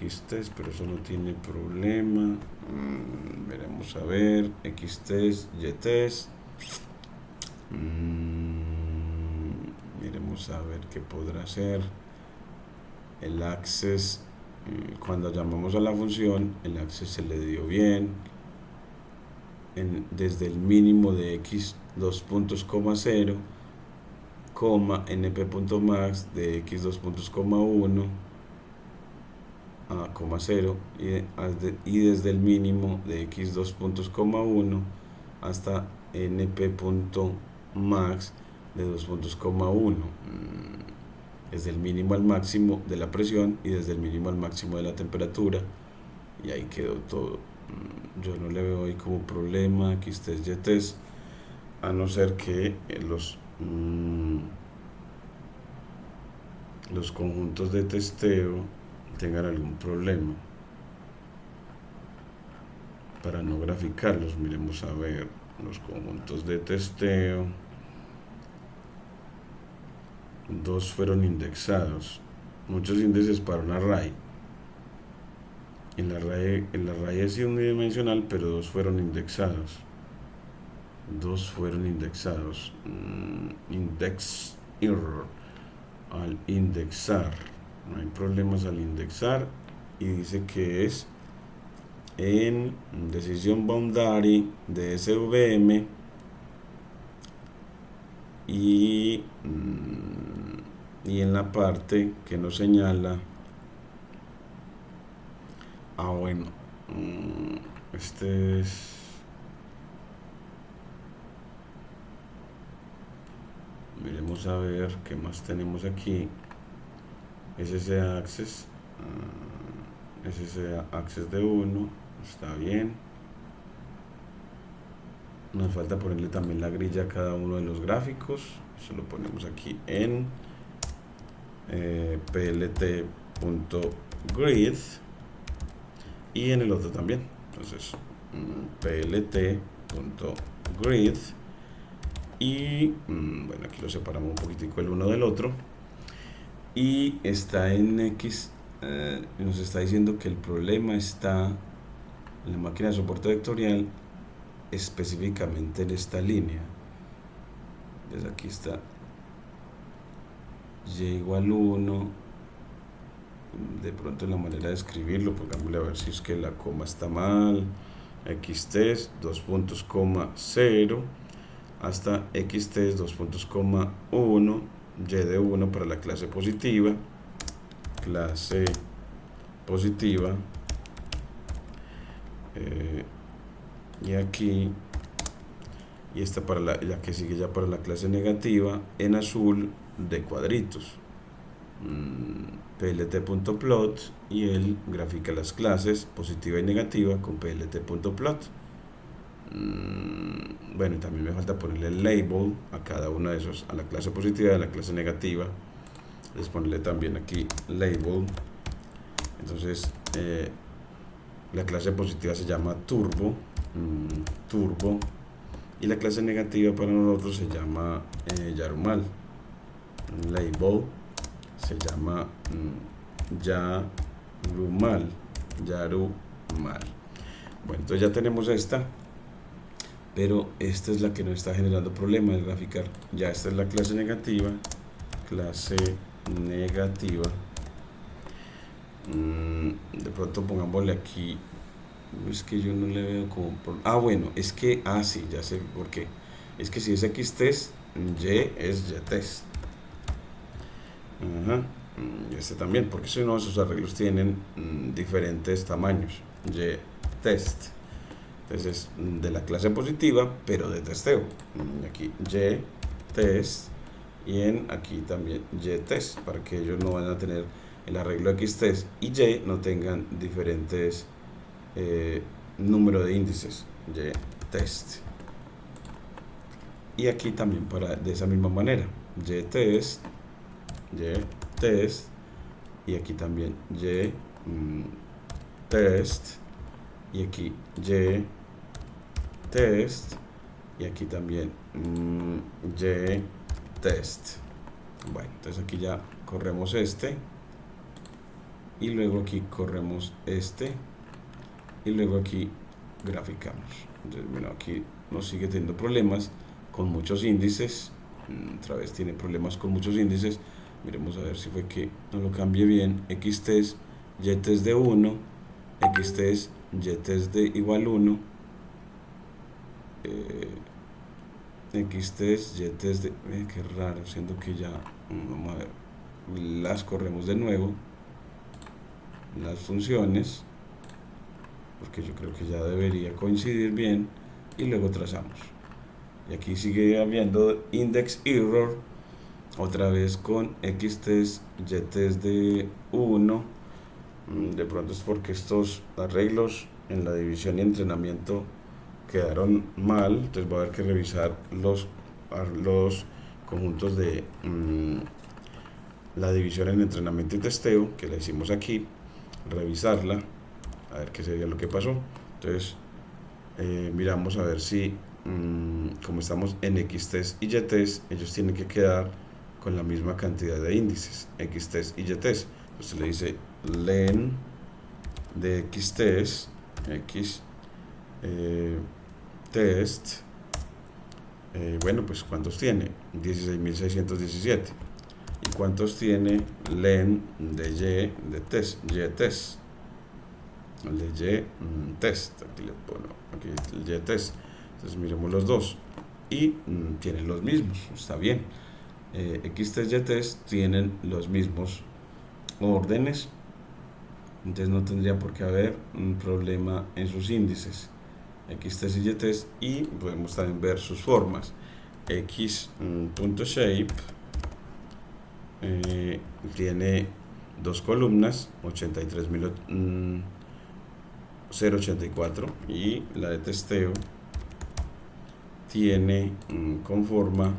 xtest, pero eso no tiene problema. Veremos a ver xtest ytest. Miremos a ver qué podrá hacer el access. Cuando llamamos a la función, el access se le dio bien desde el mínimo de x 2.0, np.max de x 2.1 a 0 y desde el mínimo de x 2.1 hasta np.max de 2.1, desde el mínimo al máximo de la presión y desde el mínimo al máximo de la temperatura, y ahí quedó todo. Yo no le veo ahí como problema. Xtest ytest, a no ser que los conjuntos de testeo tengan algún problema para no graficarlos. Miremos a ver los conjuntos de testeo. Dos fueron indexados, muchos índices para un array, el array es unidimensional, pero dos fueron indexados. Index error al indexar. No hay problemas al indexar. Y dice que es en decisión boundary de SVM y en la parte que nos señala, bueno, este es, miremos a ver qué más tenemos aquí. SSA access, SSA access de 1, está bien. Nos falta ponerle también la grilla a cada uno de los gráficos. Eso lo ponemos aquí en plt.grid y en el otro también. Entonces plt.grid y bueno, aquí lo separamos un poquitico el uno del otro y está en X. Nos está diciendo que el problema está en la máquina de soporte vectorial, específicamente en esta línea. Entonces aquí está y igual 1. De pronto la manera de escribirlo, pongámosle a ver si es que la coma está mal. Xtest 2 puntos, coma 0 hasta Xtest 2 puntos, coma 1, y de 1 para la clase positiva, y aquí, y esta para la que sigue ya para la clase negativa en azul de cuadritos. plt.plot y él grafica las clases positiva y negativa con plt.plot. Bueno, también me falta ponerle el label a cada uno de esos, a la clase positiva y a la clase negativa. Les ponerle también aquí label. Entonces la clase positiva se llama turbo, y la clase negativa para nosotros se llama yarumal. Label se llama yarumal. Bueno, entonces ya tenemos esta, pero esta es la que nos está generando problemas de graficar. Ya esta es la clase negativa. De pronto pongámosle aquí, es que yo no le veo como bueno, es que sí, ya sé por qué. Es que si es Xtest, Y es YTest. Este también, porque si no, esos arreglos tienen diferentes tamaños. YTest, entonces de la clase positiva, pero de testeo. Aquí YTest y aquí también YTest, para que ellos no van a tener el arreglo Xtest y Y no tengan diferentes número de índices. YTest. Y aquí también de esa misma manera. YTest, y aquí también YTest, y aquí YTest, y aquí también YTest. Bueno, entonces aquí ya corremos este, y luego aquí corremos este, y luego aquí graficamos. Entonces, bueno, aquí nos sigue teniendo problemas con muchos índices. Otra vez tiene problemas con muchos índices. Miremos a ver si fue que no lo cambié bien. Xtest, YTest de 1, Xtest, YTest de igual 1, Xtest, YTest de... qué raro, siendo que ya... Vamos a ver. Las corremos de nuevo. Las funciones. Porque yo creo que ya debería coincidir bien. Y luego trazamos. Y aquí sigue habiendo index error. Otra vez con Xtest, YTest de 1. De pronto es porque estos arreglos en la división y entrenamiento quedaron mal. Entonces voy a haber que revisar los conjuntos de la división en entrenamiento y testeo, que la hicimos aquí. Revisarla, a ver qué sería lo que pasó. Entonces miramos a ver si como estamos en Xtest y YTest, ellos tienen que quedar con la misma cantidad de índices, Xtest y YTest. Entonces le dice len de xtest, x test, bueno, pues ¿cuántos tiene? 16.617. ¿Y cuántos tiene len de y de test? Y test. El de y test. Aquí le pongo aquí el y test. Entonces miremos los dos. Y tienen los mismos. Está bien. Xtest y test tienen los mismos órdenes. Entonces no tendría por qué haber un problema en sus índices. Xtest y ytest, y podemos también ver sus formas. X.shape tiene dos columnas, 83.084, y la de testeo tiene con forma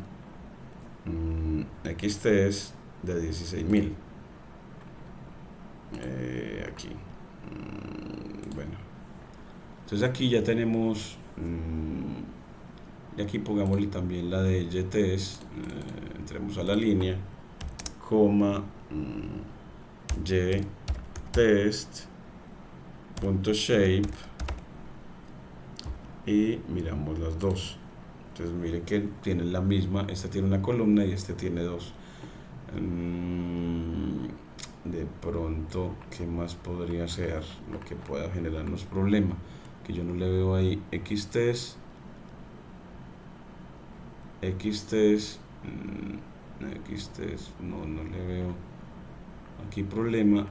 xtest de 16.000. Aquí bueno, entonces aquí ya tenemos y aquí pongámosle también la de ytest, entremos a la línea, coma ytest.shape, y miramos las dos. Entonces miren que tienen la misma, esta tiene una columna y este tiene dos. De pronto, ¿qué más podría ser lo que pueda generarnos problema? Que yo no le veo ahí xtest, no le veo aquí problema.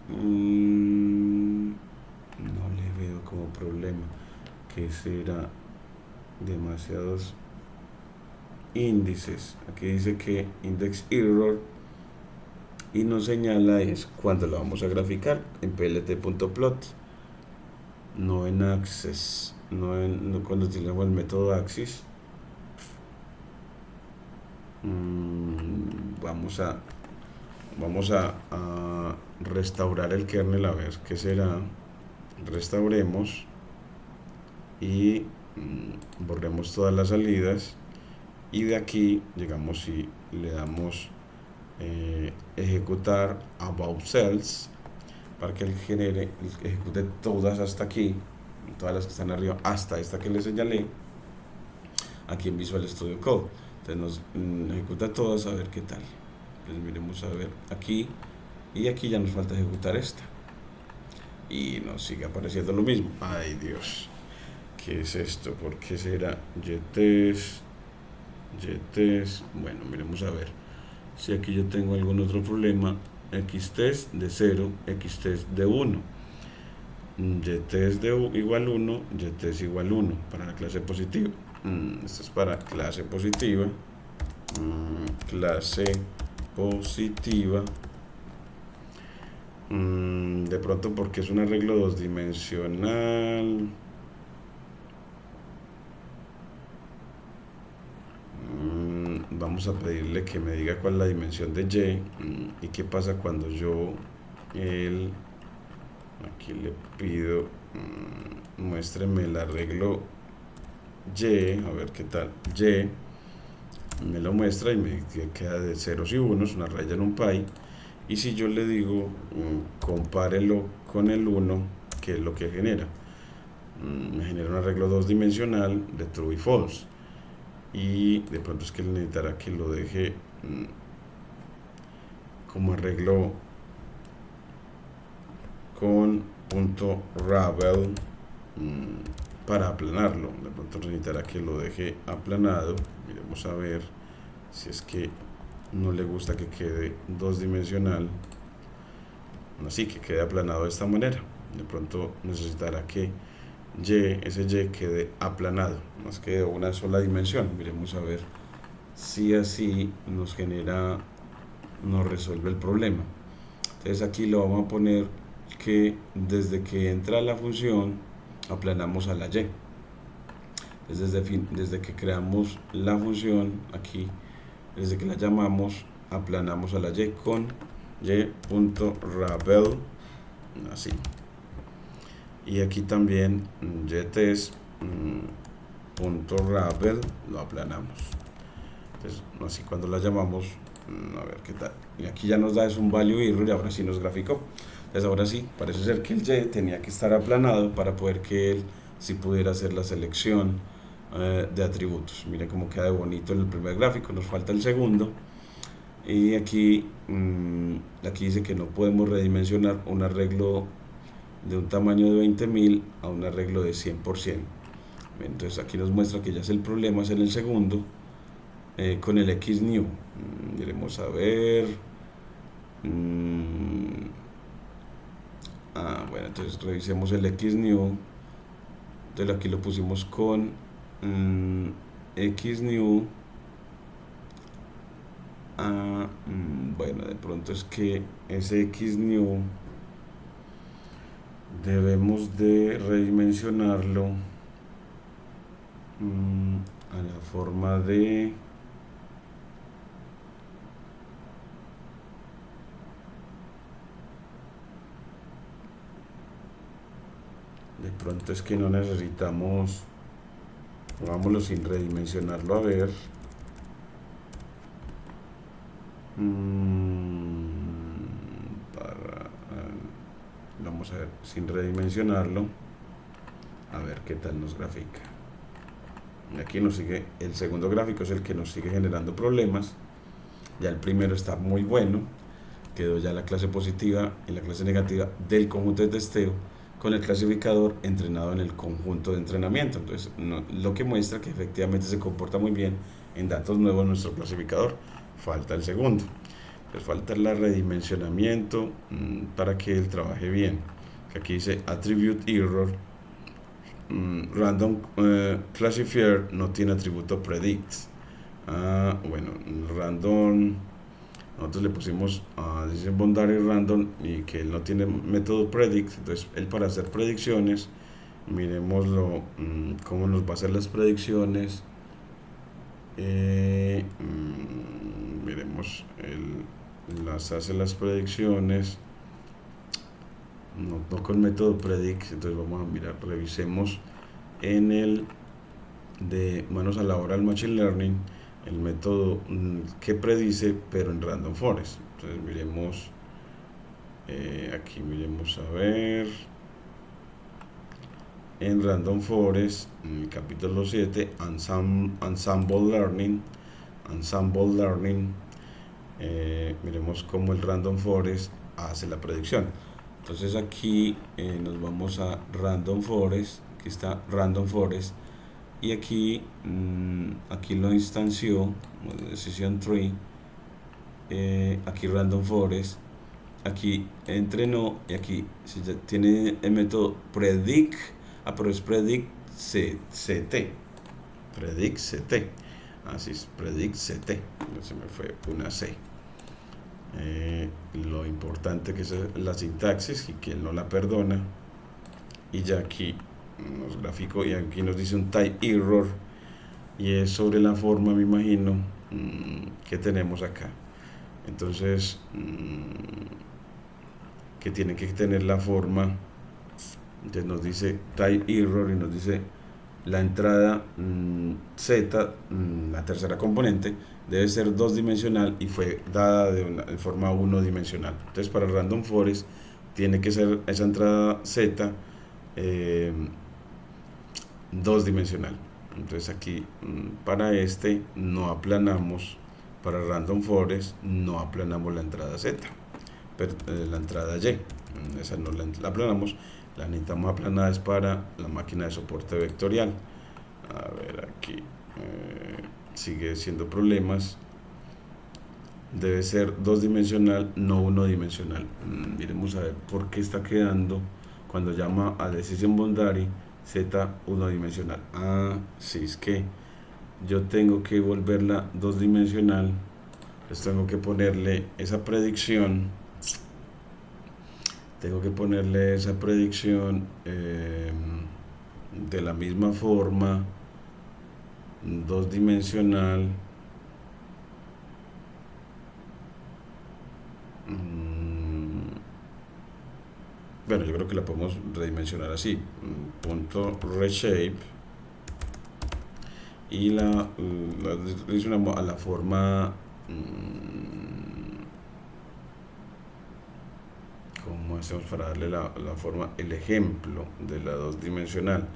No le veo como problema, que será demasiados índices. Aquí dice que index error, y nos señala es cuando lo vamos a graficar en plt.plot, no en axis, no cuando utilizamos el método axis. Vamos a restaurar el kernel, a ver qué será. Restauremos y borremos todas las salidas, y de aquí llegamos y le damos ejecutar about cells para que él ejecute todas hasta aquí, todas las que están arriba hasta esta que le señalé aquí en Visual Studio Code. Entonces nos ejecuta todas, a ver qué tal. Entonces miremos a ver aquí, y aquí ya nos falta ejecutar esta y nos sigue apareciendo lo mismo. Ay Dios, ¿qué es esto? ¿Por qué será? Ytest. Bueno, miremos a ver si aquí yo tengo algún otro problema. Xtest de 0, xtest de 1, ytest de igual 1, ytest igual 1 para la clase positiva. Esto es para clase positiva. Clase positiva. De pronto porque es un arreglo dos dimensional. Vamos a pedirle que me diga cuál es la dimensión de y, y qué pasa cuando yo aquí le pido muéstreme el arreglo y, a ver qué tal. Y me lo muestra y me queda de ceros y unos, una raya en un pi. Y si yo le digo compárelo con el 1, ¿qué es lo que genera? Me genera un arreglo dos dimensional de true y false. Y de pronto es que él necesitará que lo deje como arreglo con punto ravel para aplanarlo. De pronto necesitará que lo deje aplanado. Miremos a ver si es que no le gusta que quede dos dimensional, así que quede aplanado de esta manera. De pronto necesitará que ese y quede aplanado, más que una sola dimensión. Miremos a ver si así nos resuelve el problema. Entonces aquí lo vamos a poner que desde que entra la función aplanamos a la y. Desde que creamos la función aquí, desde que la llamamos, aplanamos a la y con y.ravel, así. Y aquí también ytest.ravel lo aplanamos. Entonces, así cuando la llamamos A ver qué tal. Y aquí ya nos da es un value error y ahora sí nos graficó. Entonces ahora sí, parece ser que el Y tenía que estar aplanado para poder que él sí pudiera hacer la selección de atributos. Miren cómo queda de bonito en el primer gráfico, nos falta el segundo. Y aquí, aquí dice que no podemos redimensionar un arreglo de un tamaño de 20.000 a un arreglo de 100%. Entonces aquí nos muestra que ya es el problema, es en el segundo, con el XNew. Iremos a ver. Bueno, entonces revisemos el XNew. Entonces aquí lo pusimos con XNew. Bueno, de pronto es que ese XNew debemos de redimensionarlo a la forma de pronto es que no necesitamos, hagámoslo sin redimensionarlo, a ver. Vamos a ver, sin redimensionarlo, a ver qué tal nos grafica. Aquí nos sigue, el segundo gráfico es el que nos sigue generando problemas. Ya el primero está muy bueno, quedó ya la clase positiva y la clase negativa del conjunto de testeo con el clasificador entrenado en el conjunto de entrenamiento. Entonces lo que muestra que efectivamente se comporta muy bien en datos nuevos nuestro clasificador. Falta el segundo, pues falta el redimensionamiento para que él trabaje bien. Aquí dice attribute error, random classifier no tiene atributo predict. Bueno, random, nosotros le pusimos a Decision Boundary Random y que él no tiene método predict. Entonces él, para hacer predicciones, miremoslo, cómo nos va a hacer las predicciones. Miremos, él las hace las predicciones no con método predict. Entonces vamos a mirar, revisemos en el de manos a la obra del Machine Learning el método que predice, pero en Random Forest. Entonces miremos, aquí miremos a ver, en Random Forest, en el capítulo 7, Ensemble Learning, miremos cómo el Random Forest hace la predicción. Entonces aquí nos vamos a Random Forest, aquí está Random Forest, y aquí, aquí lo instanció, Decision Tree, aquí Random Forest, aquí entrenó, y aquí si ya tiene el método predict, pero es predict CT, predict CT, así es, predict CT, se me fue una C. Lo importante que es la sintaxis y que él no la perdona, y ya aquí nos graficó y aquí nos dice un type error y es sobre la forma, me imagino, que tenemos acá. Entonces que tiene que tener la forma. Entonces nos dice type error y nos dice la entrada z, la tercera componente, debe ser 2-dimensional y fue dada de forma 1-dimensional. Entonces para Random Forest tiene que ser esa entrada z 2-dimensional. Entonces aquí para este no aplanamos, para Random Forest no aplanamos la entrada z, pero la entrada y, esa no la aplanamos, la necesitamos aplanada es para la máquina de soporte vectorial. A ver, aquí sigue siendo problemas, debe ser 2-dimensional, no 1-dimensional. Miremos a ver por qué está quedando cuando llama a Decision Boundary z 1-dimensional. Sí, es que yo tengo que volverla 2-dimensional, pues tengo que ponerle esa predicción, de la misma forma 2-dimensional. Bueno, yo creo que la podemos redimensionar así, punto reshape, y la redimensionamos a la forma hacemos para darle la forma, el ejemplo de la dos dimensional,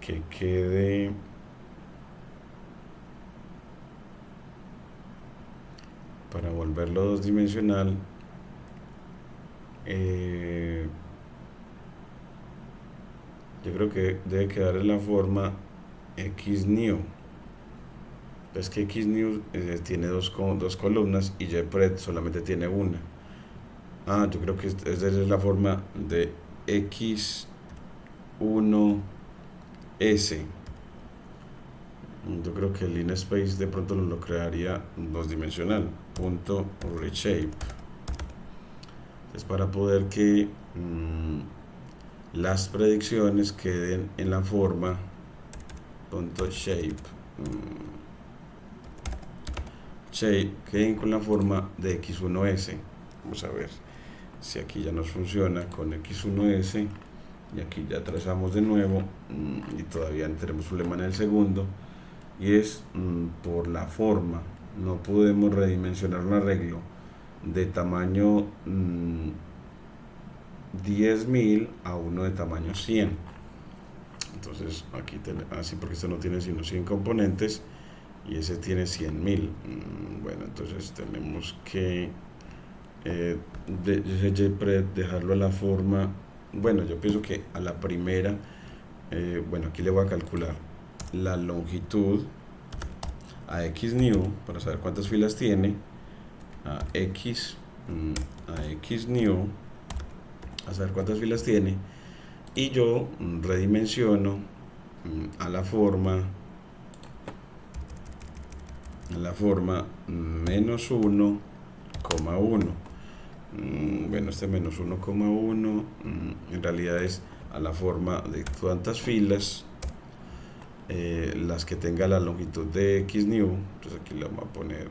que quede para volverlo dos dimensional. Yo creo que debe quedar en la forma xnew. Es que xnew tiene dos columnas y jpred solamente tiene una. Yo creo que esa es la forma de x1s. Yo creo que el linspace de pronto lo crearía dos dimensional. Punto reshape. Es para poder que las predicciones queden en la forma punto shape. Queden con la forma de x1s. Vamos a ver si aquí ya nos funciona con x1s, y aquí ya trazamos de nuevo y todavía tenemos problema en el segundo, y es por la forma. No podemos redimensionar un arreglo de tamaño 10.000 a uno de tamaño 100. Entonces aquí así, porque esto no tiene sino 100 componentes y ese tiene 100.000. Bueno, entonces tenemos que dejarlo a la forma. Bueno, yo pienso que a la primera, bueno, aquí le voy a calcular la longitud a xnew para saber cuántas filas tiene, a xnew a saber cuántas filas tiene, y yo redimensiono a la forma menos 1,1. Bueno, este menos 1,1 en realidad es a la forma de cuántas filas, las que tenga la longitud de xnew. Entonces aquí le vamos a poner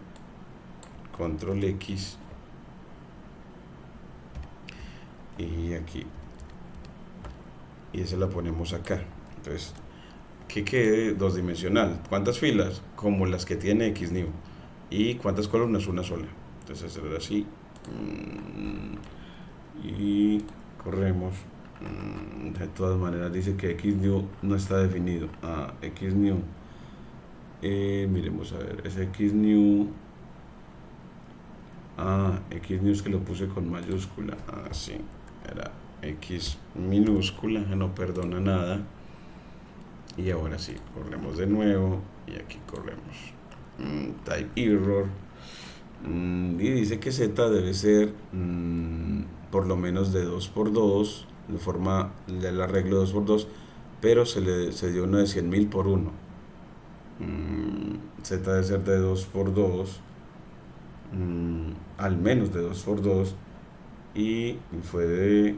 control X y aquí, y esa la ponemos acá. Entonces que quede dos dimensional. ¿Cuántas filas? Como las que tiene xnew. ¿Y cuántas columnas? Una sola. Entonces hacerlo así y corremos. De todas maneras dice que xnew no está definido. Xnew, miremos a ver, es xnew. Xnew es que lo puse con mayúscula. Sí, era x minúscula, no perdona nada. Y ahora sí, corremos de nuevo y aquí corremos type error, y dice que z debe ser por lo menos de 2×2, de forma del arreglo 2×2, pero se dio uno de 100.000 por 1. Z debe ser de 2×2, al menos de 2×2, y fue de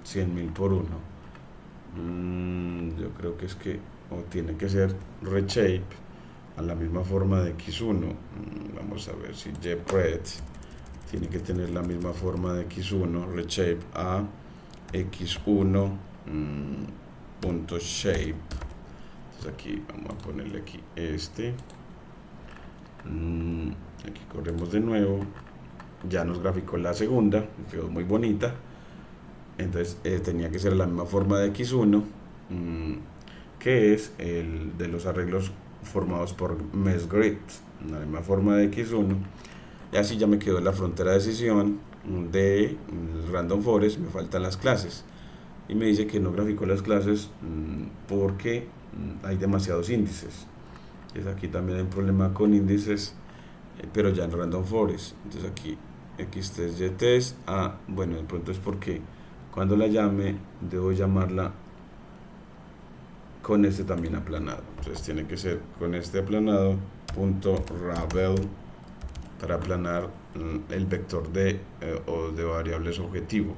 100.000 por 1. Yo creo que es que tiene que ser reshape a la misma forma de x1. Vamos a ver si jpred tiene que tener la misma forma de x1, reshape a x1 punto shape. Entonces aquí vamos a ponerle aquí aquí corremos de nuevo, ya nos graficó la segunda, quedó muy bonita. Entonces tenía que ser la misma forma de x1, que es el de los arreglos formados por mesgrid, la misma forma de x1. Y así ya me quedó la frontera de decisión de random forest. Me faltan las clases y me dice que no graficó las clases porque hay demasiados índices. Entonces aquí también hay un problema con índices, pero ya en random forest. Entonces aquí xtest ytest, bueno, de pronto es porque cuando la llame debo llamarla con este también aplanado. Entonces tiene que ser con este aplanado punto ravel para aplanar el vector de variables objetivo.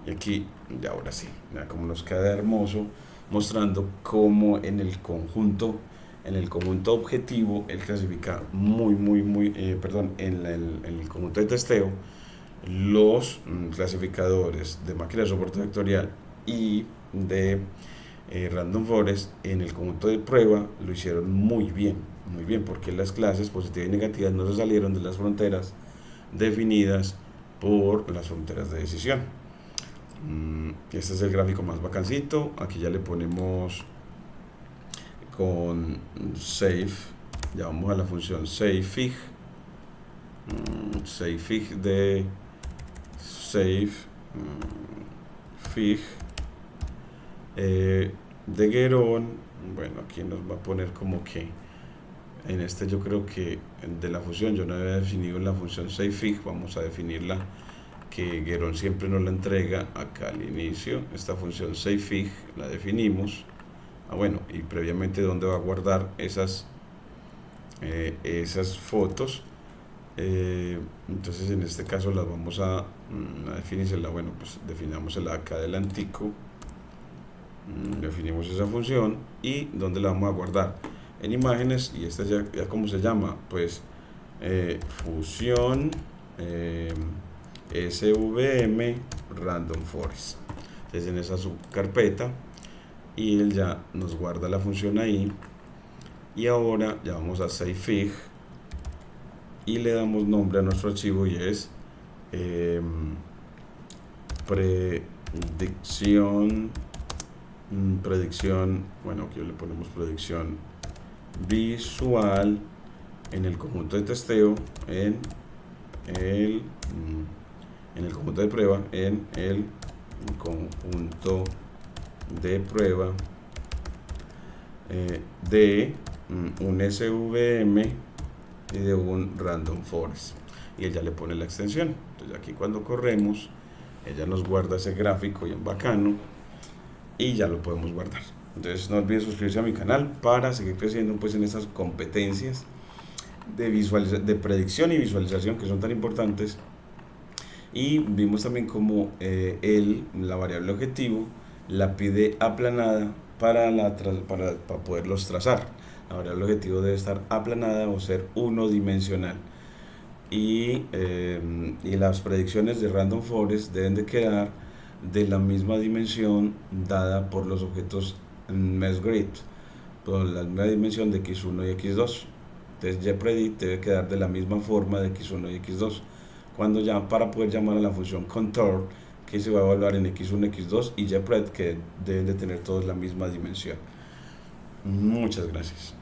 Y aquí, y ahora sí, mira cómo nos queda hermoso, mostrando cómo en el conjunto objetivo él clasifica en el conjunto de testeo, los clasificadores de máquina de soporte vectorial y de random forest. En el conjunto de prueba lo hicieron muy bien, porque las clases positivas y negativas no se salieron de las fronteras definidas por las fronteras de decisión. Este es el gráfico más bacancito. Aquí ya le ponemos con save, ya vamos a la función savefig, savefig de save fig de Guerón. Bueno, aquí nos va a poner como que en este, yo creo que de la función yo no había definido la función savefig, vamos a definirla, que Guerón siempre nos la entrega acá al inicio. Esta función savefig la definimos. Bueno, y previamente dónde va a guardar esas fotos. Entonces en este caso las vamos a definirla. Bueno, pues definámosla acá adelantico. Definimos esa función y dónde la vamos a guardar en imágenes. Y esta ya ¿cómo se llama? Pues fusión svm random forest. Entonces en esa subcarpeta, y él ya nos guarda la función ahí. Y ahora ya vamos a savefig y le damos nombre a nuestro archivo, y es predicción, bueno, aquí le ponemos predicción visual en el conjunto de testeo, en el conjunto de prueba, en el conjunto de prueba de un SVM y de un random forest. Y ella le pone la extensión. Entonces aquí cuando corremos, ella nos guarda ese gráfico bien bacano y ya lo podemos guardar. Entonces no olviden suscribirse a mi canal para seguir creciendo pues en estas competencias de predicción y visualización que son tan importantes. Y vimos también cómo la variable objetivo la pide aplanada para poderlos trazar. La variable objetivo debe estar aplanada o ser unidimensional. Y las predicciones de random forest deben de quedar de la misma dimensión dada por los objetos mesh grid, por la misma dimensión de x1 y x2. Entonces gpredict debe quedar de la misma forma de x1 y x2 para poder llamar a la función contour, que se va a evaluar en x1, x2, y gpred, que deben de tener todos la misma dimensión. Muchas gracias.